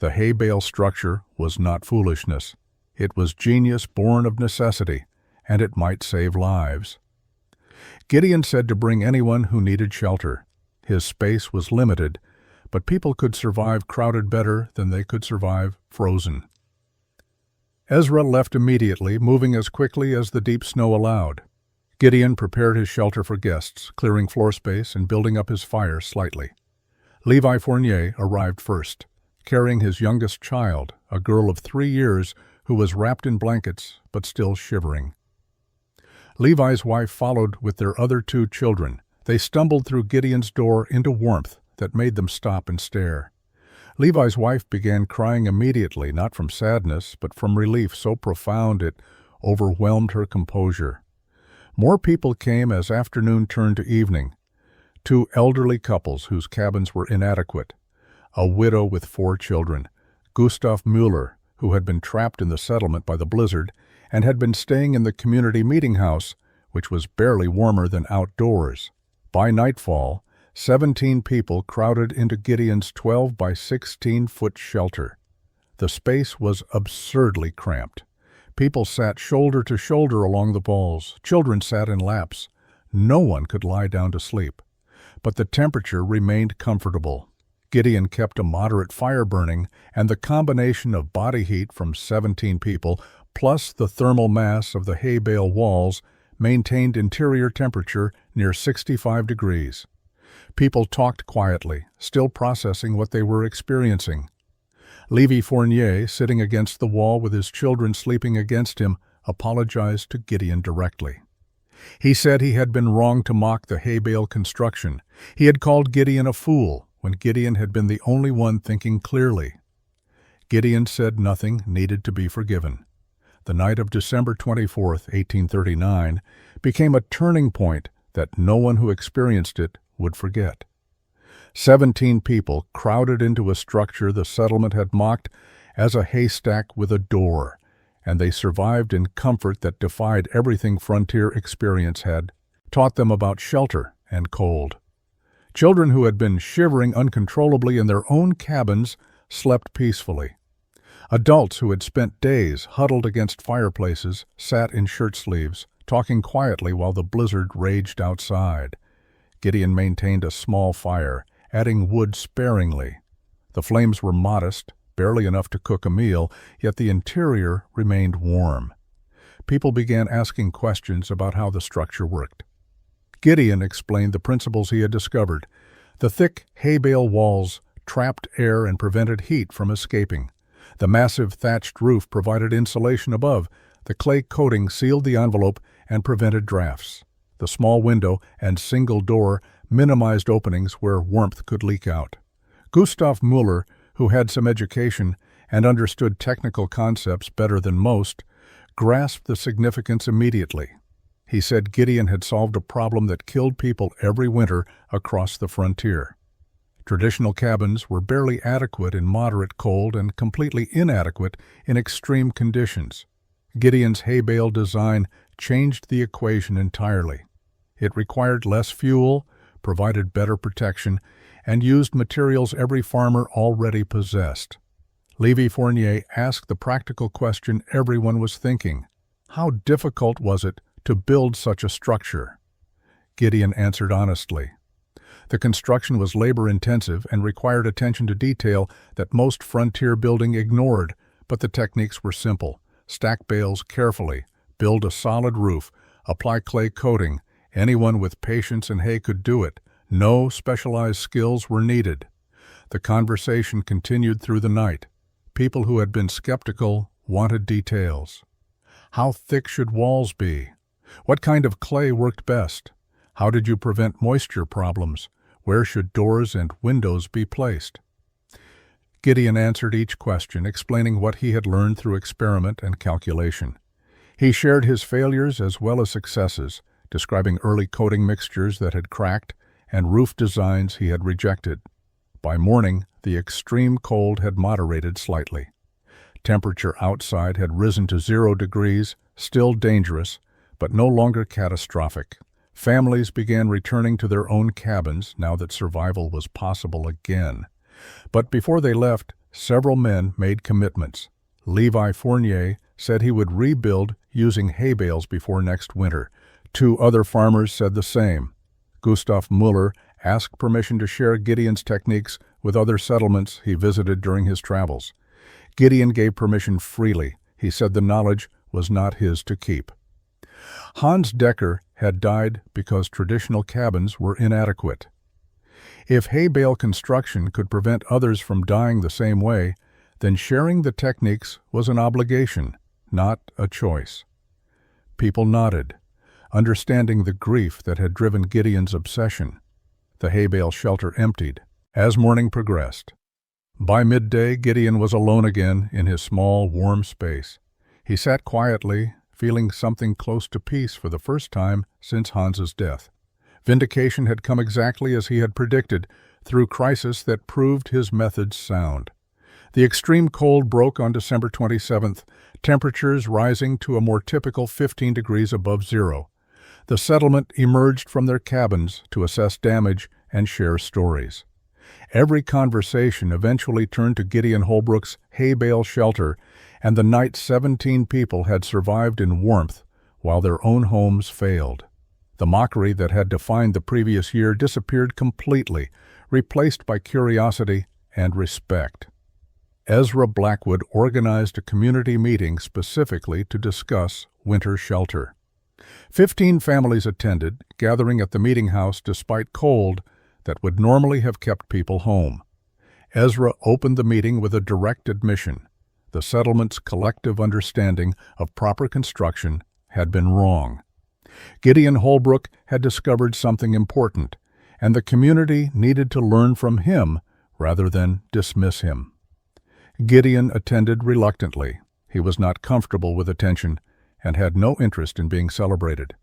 The Hay-Bale structure was not foolishness. It was genius born of necessity, and it might save lives. Gideon said to bring anyone who needed shelter. His space was limited, but people could survive crowded better than they could survive frozen. Ezra left immediately, moving as quickly as the deep snow allowed. Gideon prepared his shelter for guests, clearing floor space and building up his fire slightly. Levi Fournier arrived first, carrying his youngest child, a girl of 3 years who was wrapped in blankets but still shivering. Levi's wife followed with their other 2 children. They stumbled through Gideon's door into warmth that made them stop and stare. Levi's wife began crying immediately, not from sadness, but from relief so profound it overwhelmed her composure. More people came as afternoon turned to evening. 2 elderly couples whose cabins were inadequate. A widow with 4 children, Gustav Müller, who had been trapped in the settlement by the blizzard and had been staying in the community meeting house, which was barely warmer than outdoors. By nightfall, 17 people crowded into Gideon's 12 by 16-foot shelter. The space was absurdly cramped. People sat shoulder to shoulder along the walls. Children sat in laps. No one could lie down to sleep. But the temperature remained comfortable. Gideon kept a moderate fire burning, and the combination of body heat from 17 people plus the thermal mass of the Hay-Bale walls maintained interior temperature near 65 degrees. People talked quietly, still processing what they were experiencing. Levi Fournier, sitting against the wall with his children sleeping against him, apologized to Gideon directly. He said he had been wrong to mock the Hay-Bale construction. He had called Gideon a fool, when Gideon had been the only one thinking clearly. Gideon said nothing needed to be forgiven. The night of December 24, 1839, became a turning point that no one who experienced it would forget. 17 people crowded into a structure the settlement had mocked as a haystack with a door, and they survived in comfort that defied everything frontier experience had taught them about shelter and cold. Children who had been shivering uncontrollably in their own cabins slept peacefully. Adults who had spent days huddled against fireplaces sat in shirt sleeves, talking quietly while the blizzard raged outside. Gideon maintained a small fire, adding wood sparingly. The flames were modest, barely enough to cook a meal, yet the interior remained warm. People began asking questions about how the structure worked. Gideon explained the principles he had discovered. The thick hay-bale walls trapped air and prevented heat from escaping. The massive thatched roof provided insulation above. The clay coating sealed the envelope and prevented drafts. The small window and single door minimized openings where warmth could leak out. Gustav Müller, who had some education and understood technical concepts better than most, grasped the significance immediately. He said Gideon had solved a problem that killed people every winter across the frontier. Traditional cabins were barely adequate in moderate cold and completely inadequate in extreme conditions. Gideon's hay-bale design changed the equation entirely. It required less fuel, provided better protection, and used materials every farmer already possessed. Levi Fournier asked the practical question everyone was thinking: how difficult was it to build such a structure? Gideon answered honestly. The construction was labor-intensive and required attention to detail that most frontier building ignored, but the techniques were simple. Stack bales carefully, build a solid roof, apply clay coating. Anyone with patience and hay could do it. No specialized skills were needed. The conversation continued through the night. People who had been skeptical wanted details. How thick should walls be? What kind of clay worked best? How did you prevent moisture problems? Where should doors and windows be placed? Gideon answered each question, explaining what he had learned through experiment and calculation. He shared his failures as well as successes, describing early coating mixtures that had cracked and roof designs he had rejected. By morning, the extreme cold had moderated slightly. Temperature outside had risen to 0 degrees, still dangerous, but no longer catastrophic. Families began returning to their own cabins now that survival was possible again. But before they left, several men made commitments. Levi Fournier said he would rebuild using hay bales before next winter. 2 other farmers said the same. Gustav Müller asked permission to share Gideon's techniques with other settlements he visited during his travels. Gideon gave permission freely. He said the knowledge was not his to keep. Hans Decker had died because traditional cabins were inadequate. If hay-bale construction could prevent others from dying the same way, then sharing the techniques was an obligation, not a choice. People nodded, understanding the grief that had driven Gideon's obsession. The hay-bale shelter emptied. As morning progressed, by midday Gideon was alone again in his small, warm space. He sat quietly, feeling something close to peace for the first time since Hans's death. Vindication had come exactly as he had predicted, through crisis that proved his methods sound. The extreme cold broke on December 27th, temperatures rising to a more typical 15 degrees above zero. The settlement emerged from their cabins to assess damage and share stories. Every conversation eventually turned to Gideon Holbrook's Hay-Bale shelter and the night 17 people had survived in warmth while their own homes failed. The mockery that had defined the previous year disappeared completely, replaced by curiosity and respect. Ezra Blackwood organized a community meeting specifically to discuss winter shelter. 15 families attended, gathering at the meeting house despite cold that would normally have kept people home. Ezra opened the meeting with a direct admission. The settlement's collective understanding of proper construction had been wrong. Gideon Holbrook had discovered something important, and the community needed to learn from him rather than dismiss him. Gideon attended reluctantly. He was not comfortable with attention and had no interest in being celebrated.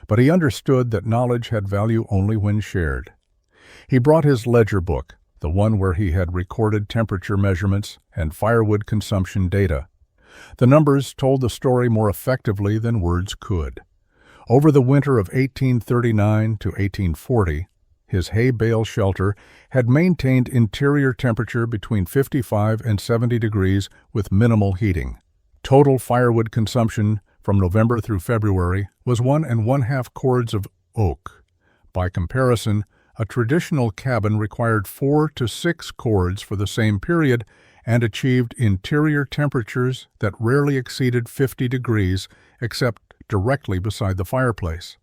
But he understood that knowledge had value only when shared. He brought his ledger book, the one where he had recorded temperature measurements and firewood consumption data. The numbers told the story more effectively than words could. Over the winter of 1839 to 1840, his Hay-Bale shelter had maintained interior temperature between 55 and 70 degrees with minimal heating. Total firewood consumption from November through February was 1.5 cords of oak. By comparison, a traditional cabin required 4 to 6 cords for the same period and achieved interior temperatures that rarely exceeded 50 degrees except directly beside the fireplace.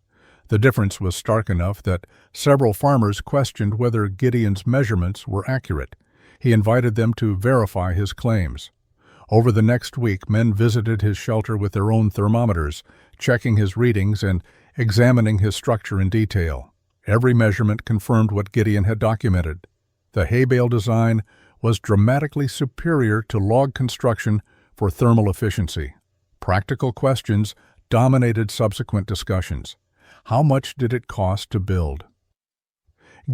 The difference was stark enough that several farmers questioned whether Gideon's measurements were accurate. He invited them to verify his claims. Over the next week, men visited his shelter with their own thermometers, checking his readings and examining his structure in detail. Every measurement confirmed what Gideon had documented. The Hay-Bale design was dramatically superior to log construction for thermal efficiency. Practical questions dominated subsequent discussions. How much did it cost to build?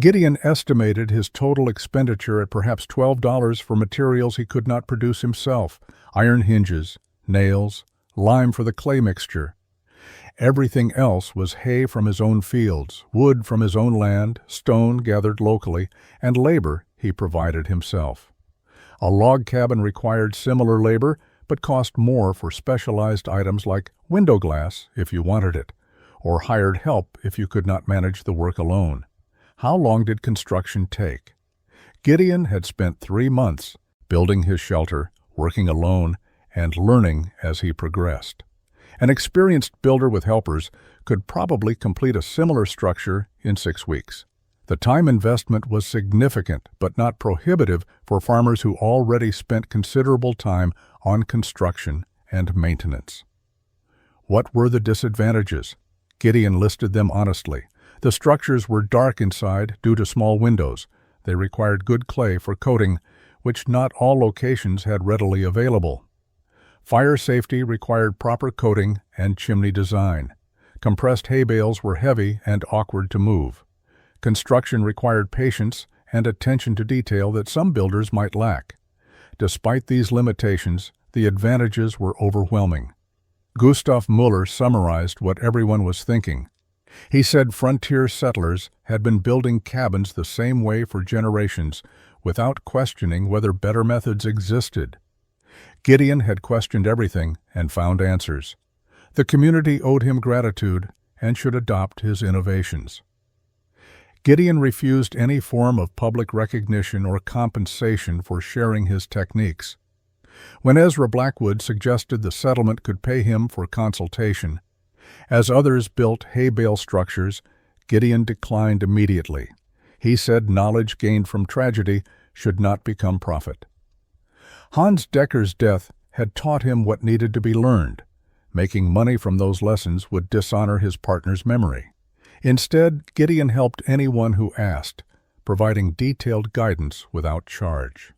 Gideon estimated his total expenditure at perhaps $12 for materials he could not produce himself: iron hinges, nails, lime for the clay mixture. Everything else was hay from his own fields, wood from his own land, stone gathered locally, and labor he provided himself. A log cabin required similar labor, but cost more for specialized items like window glass if you wanted it, or hired help if you could not manage the work alone. How long did construction take? Gideon had spent 3 months building his shelter, working alone, and learning as he progressed. An experienced builder with helpers could probably complete a similar structure in 6 weeks. The time investment was significant but not prohibitive for farmers who already spent considerable time on construction and maintenance. What were the disadvantages? Gideon listed them honestly. The structures were dark inside due to small windows. They required good clay for coating, which not all locations had readily available. Fire safety required proper coating and chimney design. Compressed hay bales were heavy and awkward to move. Construction required patience and attention to detail that some builders might lack. Despite these limitations, the advantages were overwhelming. Gustav Muller summarized what everyone was thinking. He said frontier settlers had been building cabins the same way for generations, without questioning whether better methods existed. Gideon had questioned everything and found answers. The community owed him gratitude and should adopt his innovations. Gideon refused any form of public recognition or compensation for sharing his techniques. When Ezra Blackwood suggested the settlement could pay him for consultation, as others built hay-bale structures, Gideon declined immediately. He said knowledge gained from tragedy should not become profit. Hans Decker's death had taught him what needed to be learned. Making money from those lessons would dishonor his partner's memory. Instead, Gideon helped anyone who asked, providing detailed guidance without charge.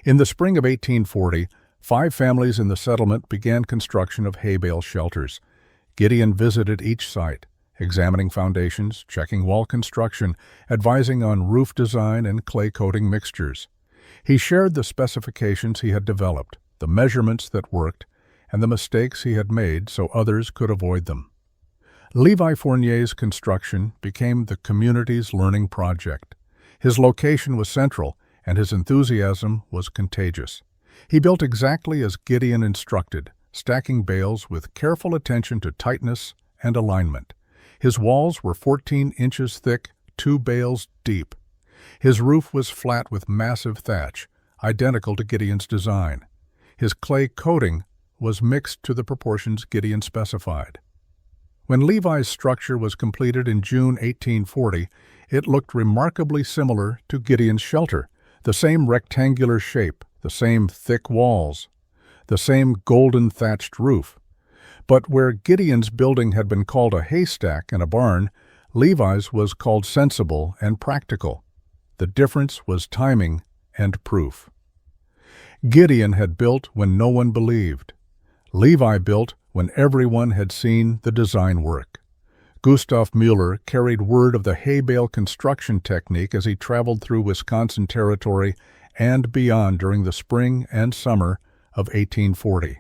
In the spring of 1840, 5 families in the settlement began construction of Hay-Bale shelters. Gideon visited each site, examining foundations, checking wall construction, advising on roof design and clay coating mixtures. He shared the specifications he had developed, the measurements that worked, and the mistakes he had made so others could avoid them. Levi Fournier's construction became the community's learning project. His location was central, and his enthusiasm was contagious. He built exactly as Gideon instructed, stacking bales with careful attention to tightness and alignment. His walls were 14 inches thick, 2 bales deep. His roof was flat with massive thatch, identical to Gideon's design. His clay coating was mixed to the proportions Gideon specified. When Levi's structure was completed in June 1840, it looked remarkably similar to Gideon's shelter, the same rectangular shape, the same thick walls, the same golden thatched roof. But where Gideon's building had been called a haystack and a barn, Levi's was called sensible and practical. The difference was timing and proof. Gideon had built when no one believed. Levi built when everyone had seen the design work. Gustav Müller carried word of the Hay-Bale construction technique as he traveled through Wisconsin Territory and beyond during the spring and summer of 1840.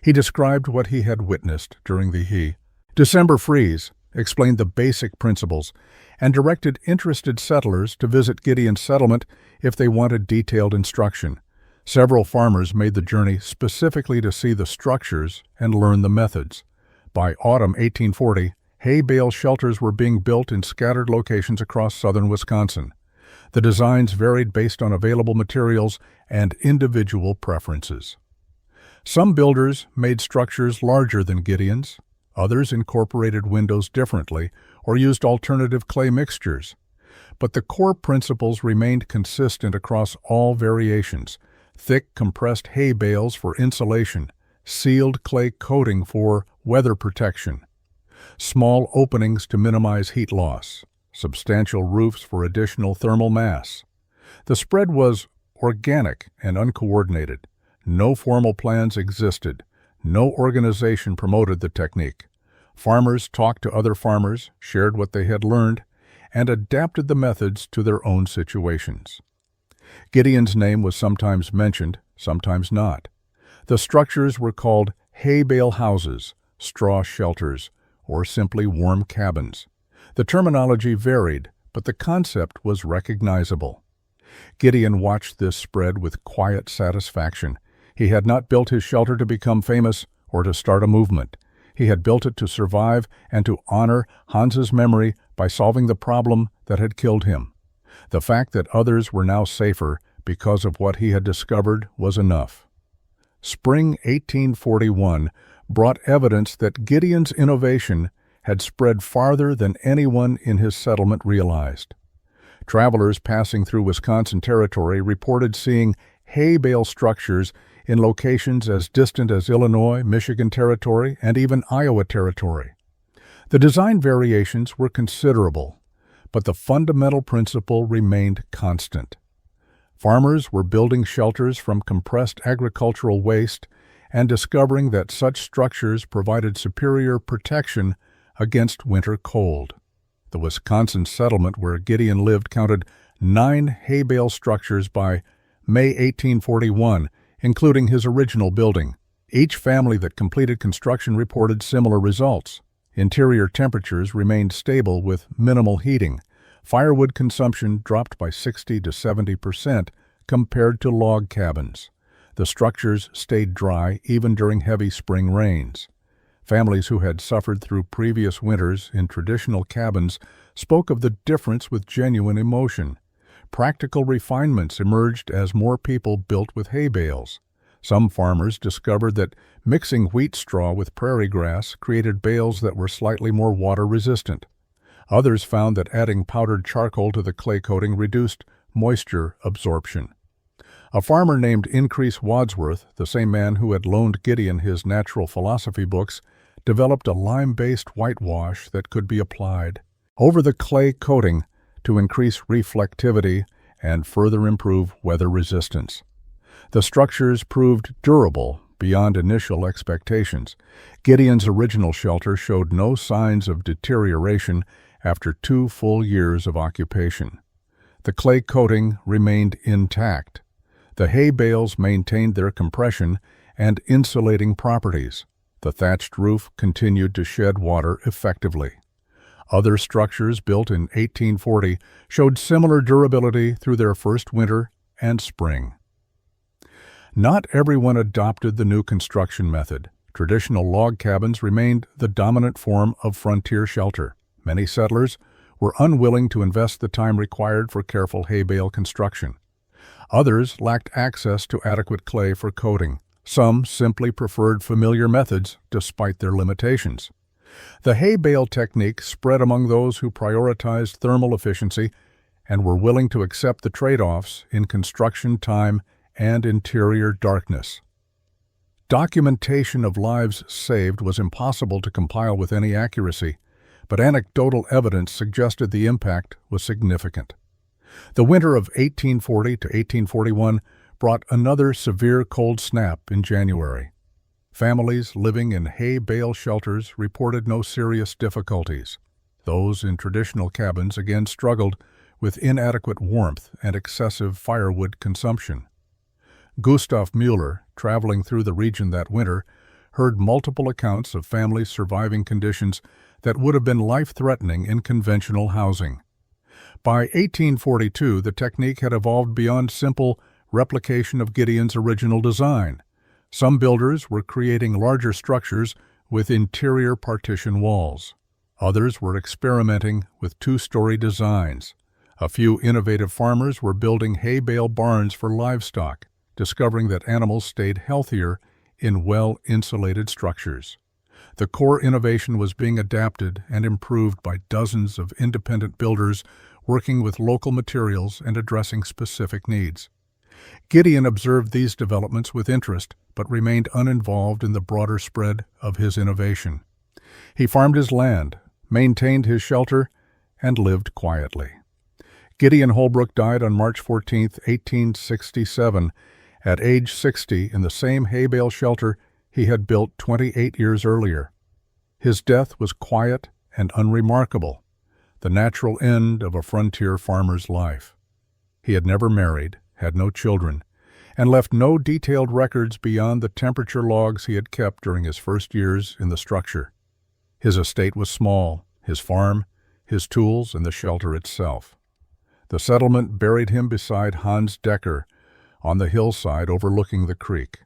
He described what he had witnessed during the December freeze, explained the basic principles, and directed interested settlers to visit Gideon's settlement if they wanted detailed instruction. Several farmers made the journey specifically to see the structures and learn the methods. By autumn 1840, hay-bale shelters were being built in scattered locations across southern Wisconsin. The designs varied based on available materials and individual preferences. Some builders made structures larger than Gideon's. Others incorporated windows differently or used alternative clay mixtures. But the core principles remained consistent across all variations: thick compressed hay bales for insulation, sealed clay coating for weather protection, small openings to minimize heat loss, substantial roofs for additional thermal mass. The spread was organic and uncoordinated. No formal plans existed. No organization promoted the technique. Farmers talked to other farmers, shared what they had learned, and adapted the methods to their own situations. Gideon's name was sometimes mentioned, sometimes not. The structures were called hay-bale houses, straw shelters, or simply warm cabins. The terminology varied, but the concept was recognizable. Gideon watched this spread with quiet satisfaction. He had not built his shelter to become famous or to start a movement. He had built it to survive and to honor Hans's memory by solving the problem that had killed him. The fact that others were now safer because of what he had discovered was enough. Spring 1841 brought evidence that Gideon's innovation had spread farther than anyone in his settlement realized. Travelers passing through Wisconsin Territory reported seeing hay-bale structures in locations as distant as Illinois, Michigan Territory, and even Iowa Territory. The design variations were considerable, but the fundamental principle remained constant. Farmers were building shelters from compressed agricultural waste and discovering that such structures provided superior protection against winter cold. The Wisconsin settlement where Gideon lived counted 9 hay-bale structures by May 1841, including his original building. Each family that completed construction reported similar results. Interior temperatures remained stable with minimal heating. Firewood consumption dropped by 60 to 70% compared to log cabins. The structures stayed dry even during heavy spring rains. Families who had suffered through previous winters in traditional cabins spoke of the difference with genuine emotion. Practical refinements emerged as more people built with hay bales. Some farmers discovered that mixing wheat straw with prairie grass created bales that were slightly more water-resistant. Others found that adding powdered charcoal to the clay coating reduced moisture absorption. A farmer named Increase Wadsworth, the same man who had loaned Gideon his natural philosophy books, developed a lime-based whitewash that could be applied over the clay coating to increase reflectivity and further improve weather resistance. The structures proved durable beyond initial expectations. Gideon's original shelter showed no signs of deterioration after 2 full years of occupation. The clay coating remained intact. The hay bales maintained their compression and insulating properties. The thatched roof continued to shed water effectively. Other structures built in 1840 showed similar durability through their first winter and spring. Not everyone adopted the new construction method. Traditional log cabins remained the dominant form of frontier shelter. Many settlers were unwilling to invest the time required for careful hay bale construction. Others lacked access to adequate clay for coating. Some simply preferred familiar methods despite their limitations. The hay bale technique spread among those who prioritized thermal efficiency and were willing to accept the trade-offs in construction time and interior darkness. Documentation of lives saved was impossible to compile with any accuracy, but anecdotal evidence suggested the impact was significant. The winter of 1840 to 1841 brought another severe cold snap in January. Families living in hay bale shelters reported no serious difficulties. Those in traditional cabins again struggled with inadequate warmth and excessive firewood consumption. Gustav Müller, traveling through the region that winter, heard multiple accounts of families surviving conditions that would have been life-threatening in conventional housing. By 1842, the technique had evolved beyond simple replication of Gideon's original design. Some builders were creating larger structures with interior partition walls. Others were experimenting with 2-story designs. A few innovative farmers were building hay bale barns for livestock, discovering that animals stayed healthier in well-insulated structures. The core innovation was being adapted and improved by dozens of independent builders working with local materials and addressing specific needs. Gideon observed these developments with interest, but remained uninvolved in the broader spread of his innovation. He farmed his land, maintained his shelter, and lived quietly. Gideon Holbrook died on March 14, 1867, at age 60 in the same hay bale shelter he had built 28 years earlier. His death was quiet and unremarkable, the natural end of a frontier farmer's life. He had never married, had no children, and left no detailed records beyond the temperature logs he had kept during his first years in the structure. His estate was small, his farm, his tools, and the shelter itself. The settlement buried him beside Hans Decker on the hillside overlooking the creek.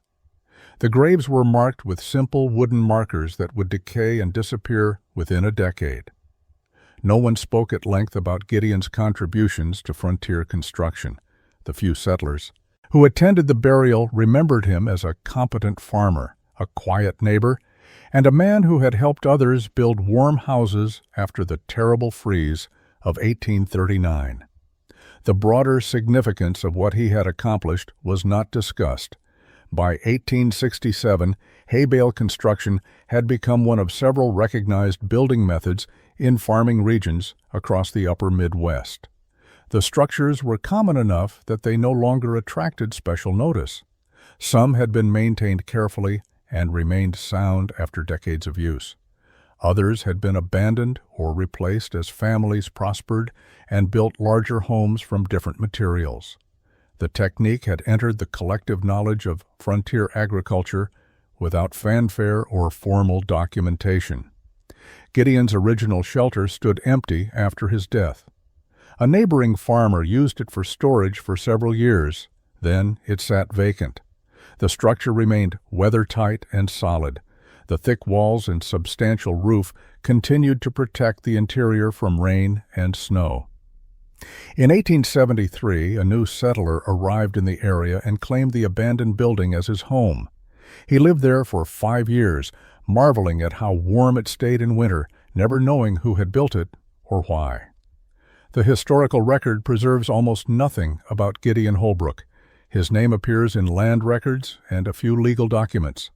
The graves were marked with simple wooden markers that would decay and disappear within a decade. No one spoke at length about Gideon's contributions to frontier construction. The few settlers who attended the burial remembered him as a competent farmer, a quiet neighbor, and a man who had helped others build warm houses after the terrible freeze of 1839. The broader significance of what he had accomplished was not discussed. By 1867, hay bale construction had become one of several recognized building methods in farming regions across the upper Midwest. The structures were common enough that they no longer attracted special notice. Some had been maintained carefully and remained sound after decades of use. Others had been abandoned or replaced as families prospered and built larger homes from different materials. The technique had entered the collective knowledge of frontier agriculture without fanfare or formal documentation. Gideon's original shelter stood empty after his death. A neighboring farmer used it for storage for several years. Then it sat vacant. The structure remained weather-tight and solid. The thick walls and substantial roof continued to protect the interior from rain and snow. In 1873, a new settler arrived in the area and claimed the abandoned building as his home. He lived there for 5 years, marveling at how warm it stayed in winter, never knowing who had built it or why. The historical record preserves almost nothing about Gideon Holbrook. His name appears in land records and a few legal documents.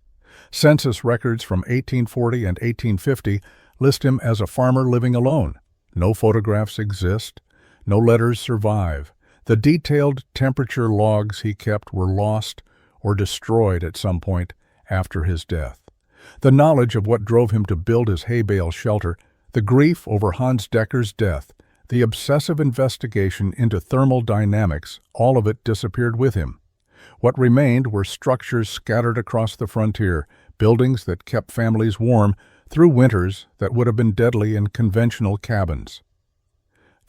Census records from 1840 and 1850 list him as a farmer living alone. No photographs exist. No letters survive. The detailed temperature logs he kept were lost or destroyed at some point after his death. The knowledge of what drove him to build his Hay-Bale shelter, the grief over Hans Decker's death, the obsessive investigation into thermal dynamics, all of it disappeared with him. What remained were structures scattered across the frontier, buildings that kept families warm through winters that would have been deadly in conventional cabins.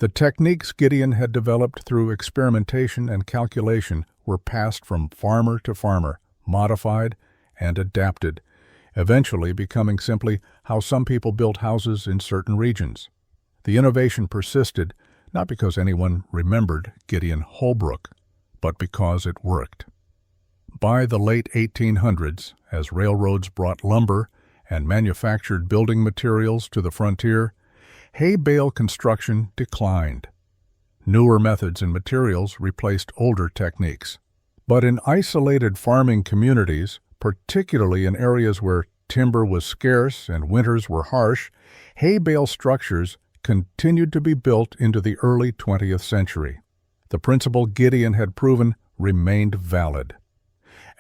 The techniques Gideon had developed through experimentation and calculation were passed from farmer to farmer, modified and adapted, eventually becoming simply how some people built houses in certain regions. The innovation persisted, not because anyone remembered Gideon Holbrook, but because it worked. By the late 1800s, as railroads brought lumber and manufactured building materials to the frontier, hay-bale construction declined. Newer methods and materials replaced older techniques. But in isolated farming communities, particularly in areas where timber was scarce and winters were harsh, hay-bale structures continued to be built into the early 20th century. The principle Gideon had proven remained valid.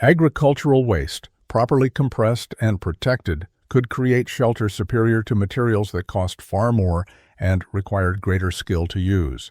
Agricultural waste, properly compressed and protected, could create shelter superior to materials that cost far more and required greater skill to use.